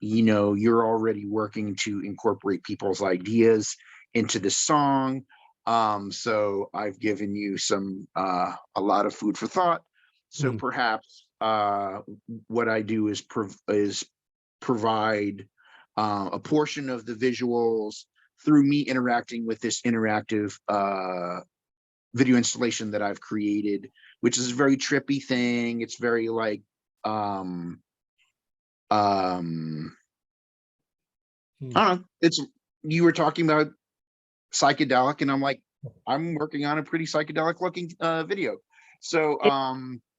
you know, you're already working to incorporate people's ideas into the song. So I've given you some a lot of food for thought. So perhaps what I do is provide a portion of the visuals through me interacting with this interactive video installation that I've created, which is a very trippy thing. It's very like I don't know, it's, you were talking about psychedelic, and I'm like, I'm working on a pretty psychedelic looking video. So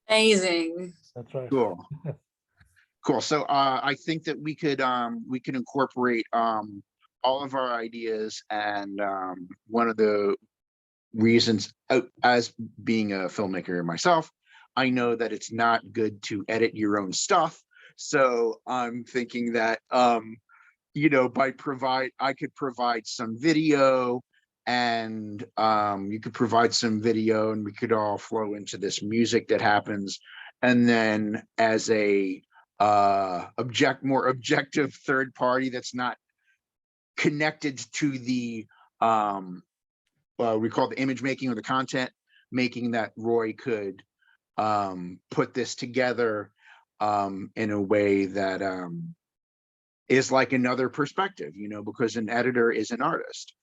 amazing. That's right. Cool. Cool. So I think that we could incorporate all of our ideas, and one of the reasons, as being a filmmaker myself, I know that it's not good to edit your own stuff. So I'm thinking that you know, I could provide some video, and you could provide some video, and we could all flow into this music that happens. And then as a more objective third party that's not connected to the we call the image making or the content making, that Roy could put this together in a way that is like another perspective, you know, because an editor is an artist.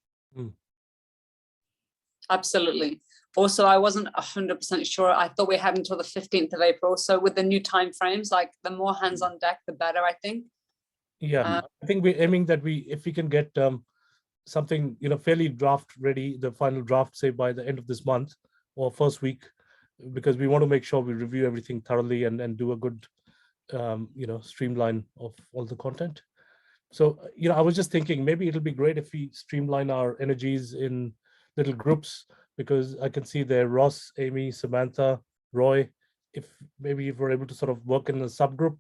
Absolutely. Also, I wasn't 100% sure. I thought we had until the 15th of April. So with the new time frames, like the more hands on deck, the better, I think. Yeah, I think we're aiming that if we can get something, you know, fairly draft ready, the final draft, say by the end of this month or first week, because we want to make sure we review everything thoroughly and do a good, you know, streamline of all the content. So, you know, I was just thinking maybe it'll be great if we streamline our energies in little groups, because I can see there Ross, Amy, Samantha, Roy, if we're able to sort of work in a subgroup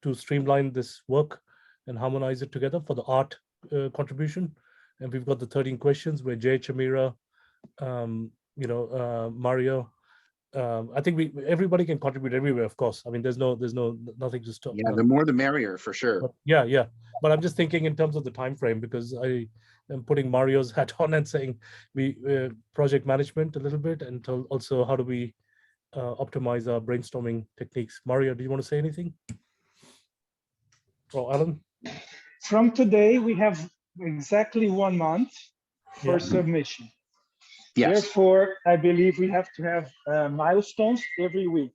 to streamline this work and harmonize it together for the art contribution. And we've got the 13 questions where Jay, Chamira, you know, Mario, I think everybody can contribute everywhere, of course. I mean, there's nothing to stop. Yeah, the more the merrier, for sure. But yeah. But I'm just thinking in terms of the time frame, because I am putting Mario's hat on and saying we project management a little bit, and also how do we optimize our brainstorming techniques. Mario, do you want to say anything? Or Alan? From today, we have exactly 1 month for submission. Yes. Therefore, I believe we have to have milestones every week.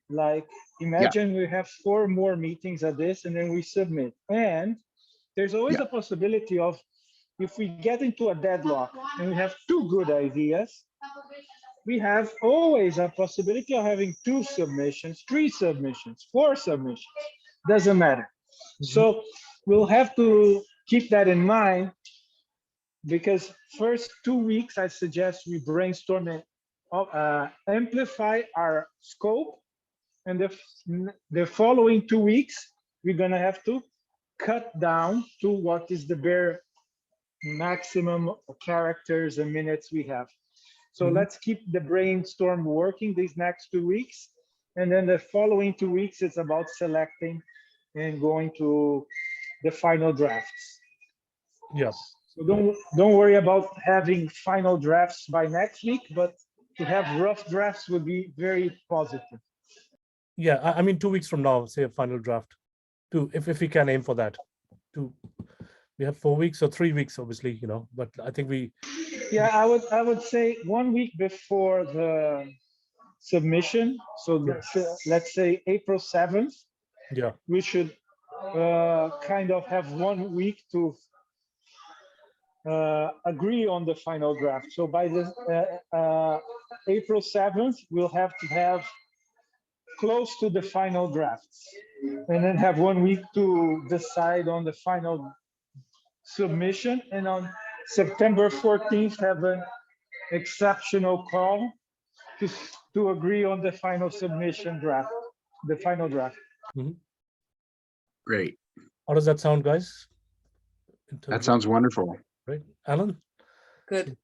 Like, imagine we have 4 more meetings at this, and then we submit. And there's always a possibility of, if we get into a deadlock and we have 2 good ideas, we have always a possibility of having 2 submissions, 3 submissions, 4 submissions. Doesn't matter. So we'll have to keep that in mind, because first 2 weeks, I suggest we brainstorm and amplify our scope. And the following 2 weeks, we're going to have to cut down to what is the bare maximum characters and minutes we have. So let's keep the brainstorm working these next 2 weeks. And then the following 2 weeks, it's about selecting and going to the final drafts. Yes. So don't worry about having final drafts by next week, but to have rough drafts would be very positive. Yeah, I mean 2 weeks from now, say a final draft. If we can aim for that. We have 4 weeks or 3 weeks, obviously, you know, but I think we. Yeah, I would say 1 week before the submission. So let's say April 7th. Yeah. We should kind of have 1 week to agree on the final draft. So by the April 7th, we'll have to have close to the final drafts, and then have 1 week to decide on the final submission, and on September 14th have an exceptional call to agree on the final submission draft, the final draft. Great. How does that sound, guys? In terms That of- sounds wonderful. right, Alan? Good.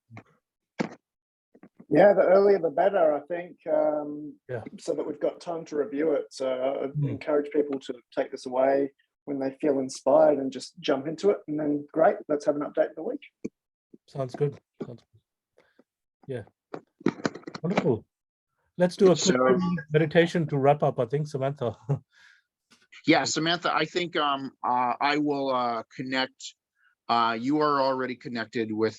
Yeah, the earlier the better, I think, Yeah. so that we've got time to review it. So I Mm. encourage people to take this away when they feel inspired and just jump into it. And then, great, let's have an update in the week. Sounds good. Sounds good. Yeah. Wonderful. Let's do a quick So- meditation to wrap up, I think, Samantha. Yeah, Samantha, I think I will connect. You are already connected with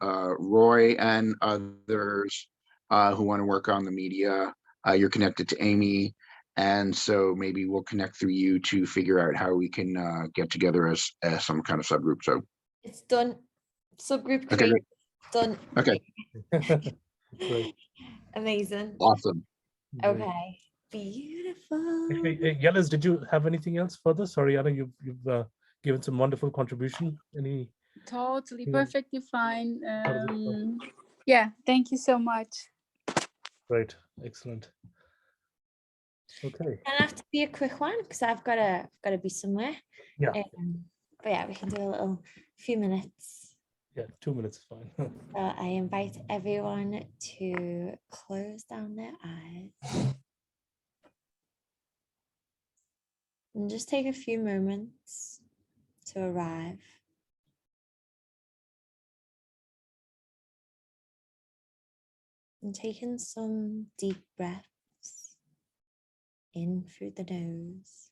Roy and others who want to work on the media. You're connected to Amy, and so maybe we'll connect through you to figure out how we can get together as some kind of subgroup. So It's done. Subgroup Okay, created. great. Done. Okay. Great. Amazing. Awesome. Great. Okay. Beautiful. Hey, Yellis, did you have anything else further? Sorry, Anna, you've given some wonderful contribution. Any? Totally Yeah. perfectly fine. does it go? Yeah, thank you so much. Great, excellent. Okay. Gonna have to be a quick one because I've gotta be somewhere. Yeah. But yeah, we can do a little few minutes. Yeah, 2 minutes is fine. I invite everyone to close down their eyes and just take a few moments to arrive. And take in some deep breaths in through the nose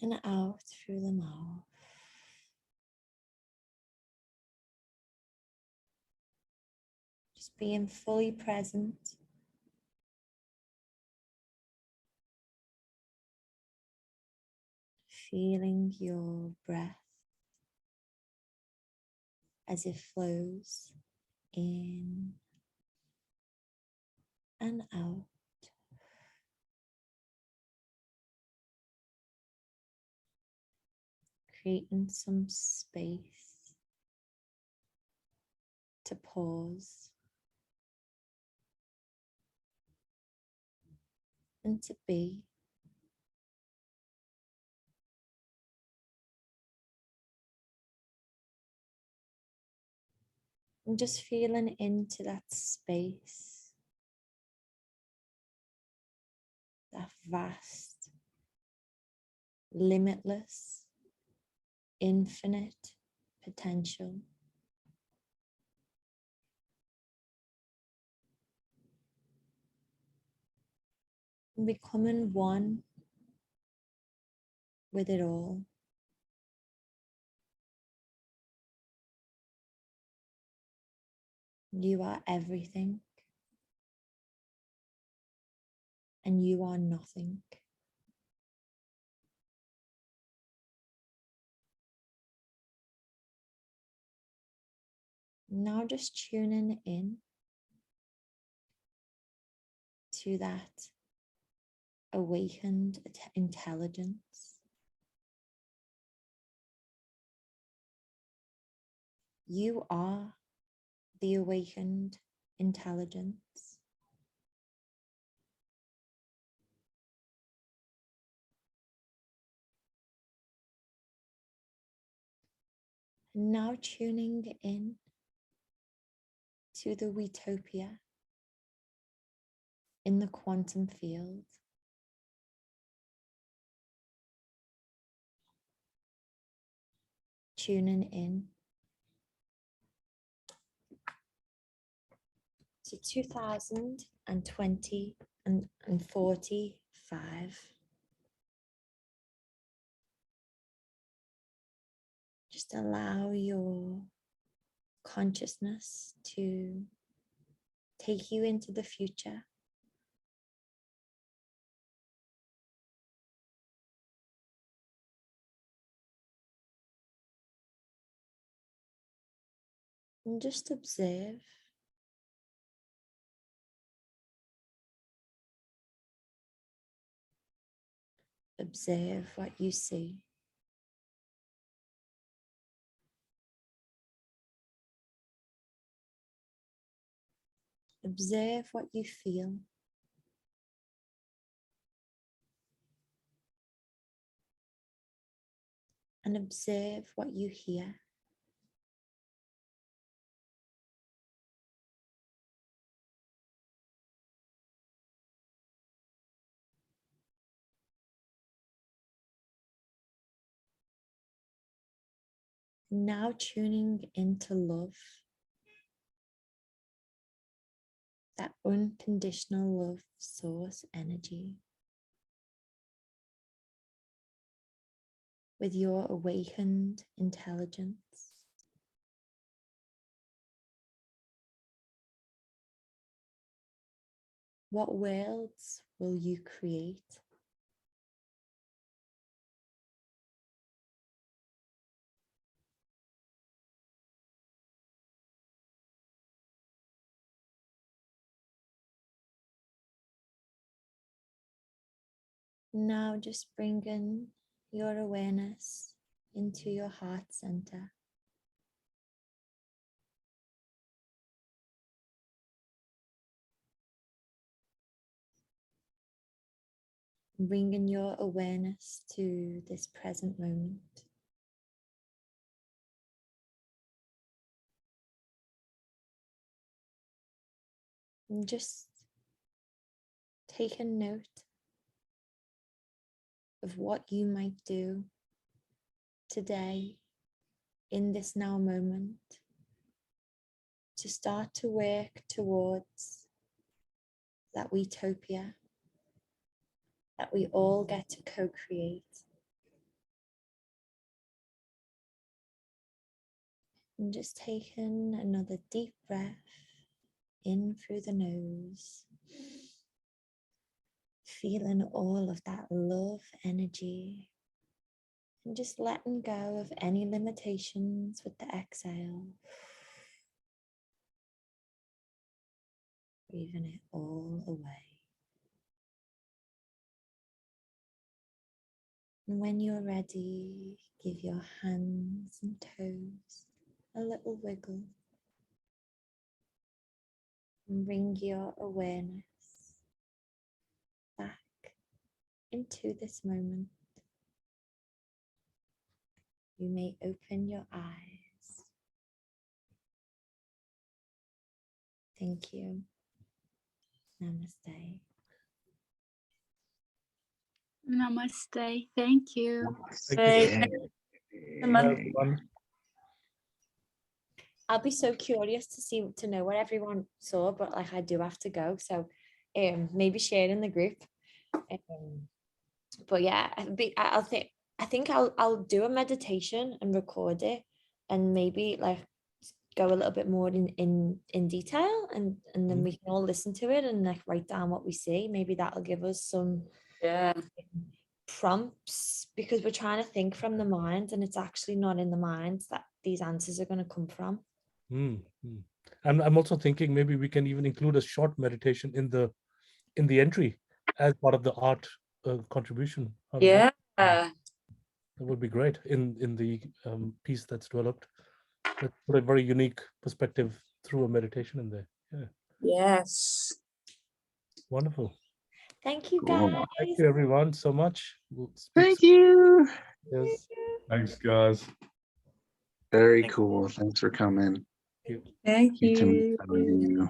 and out through the mouth. Just being fully present. Feeling your breath as it flows in and out. Creating some space to pause and to be. And just feeling into that space, that vast, limitless, infinite potential. And becoming one with it all. You are everything, and you are nothing. Now just tuning in to that awakened intelligence. You are the awakened intelligence. Now tuning in to the Wetopia in the quantum field. Tuning in to 2020 and 45. Just allow your consciousness to take you into the future. And just observe Observe what you see. Observe what you feel. And observe what you hear. Now tuning into love, that unconditional love source energy, with your awakened intelligence. What worlds will you create? Now just bring in your awareness into your heart center. Bringing your awareness to this present moment. And just take a note of what you might do today in this now moment to start to work towards that utopia that we all get to co-create. And just take in another deep breath in through the nose, feeling all of that love energy, and just letting go of any limitations with the exhale. Breathing it all away. And when you're ready, give your hands and toes a little wiggle. And bring your awareness back into this moment. You may open your eyes. Thank you. Namaste. Namaste. Thank you. Thank you. Bye, everyone. I'll be so curious to know what everyone saw, but like I do have to go, so maybe share in the group. But yeah, I think I'll do a meditation and record it, and maybe like go a little bit more in detail, and then we can all listen to it and like write down what we see. Maybe that'll give us some prompts, because we're trying to think from the mind, and it's actually not in the mind that these answers are going to come from. I'm also thinking maybe we can even include a short meditation in the entry as part of the art contribution. Yeah. That would be great in the piece that's developed. Let's put a very unique perspective through a meditation in there. Yeah. Yes. Wonderful. Thank you, guys. Thank you, everyone, so much. We'll Thank you. Yes. Thanks, guys. Very cool. Thanks for coming. Thank You too. you. How are you?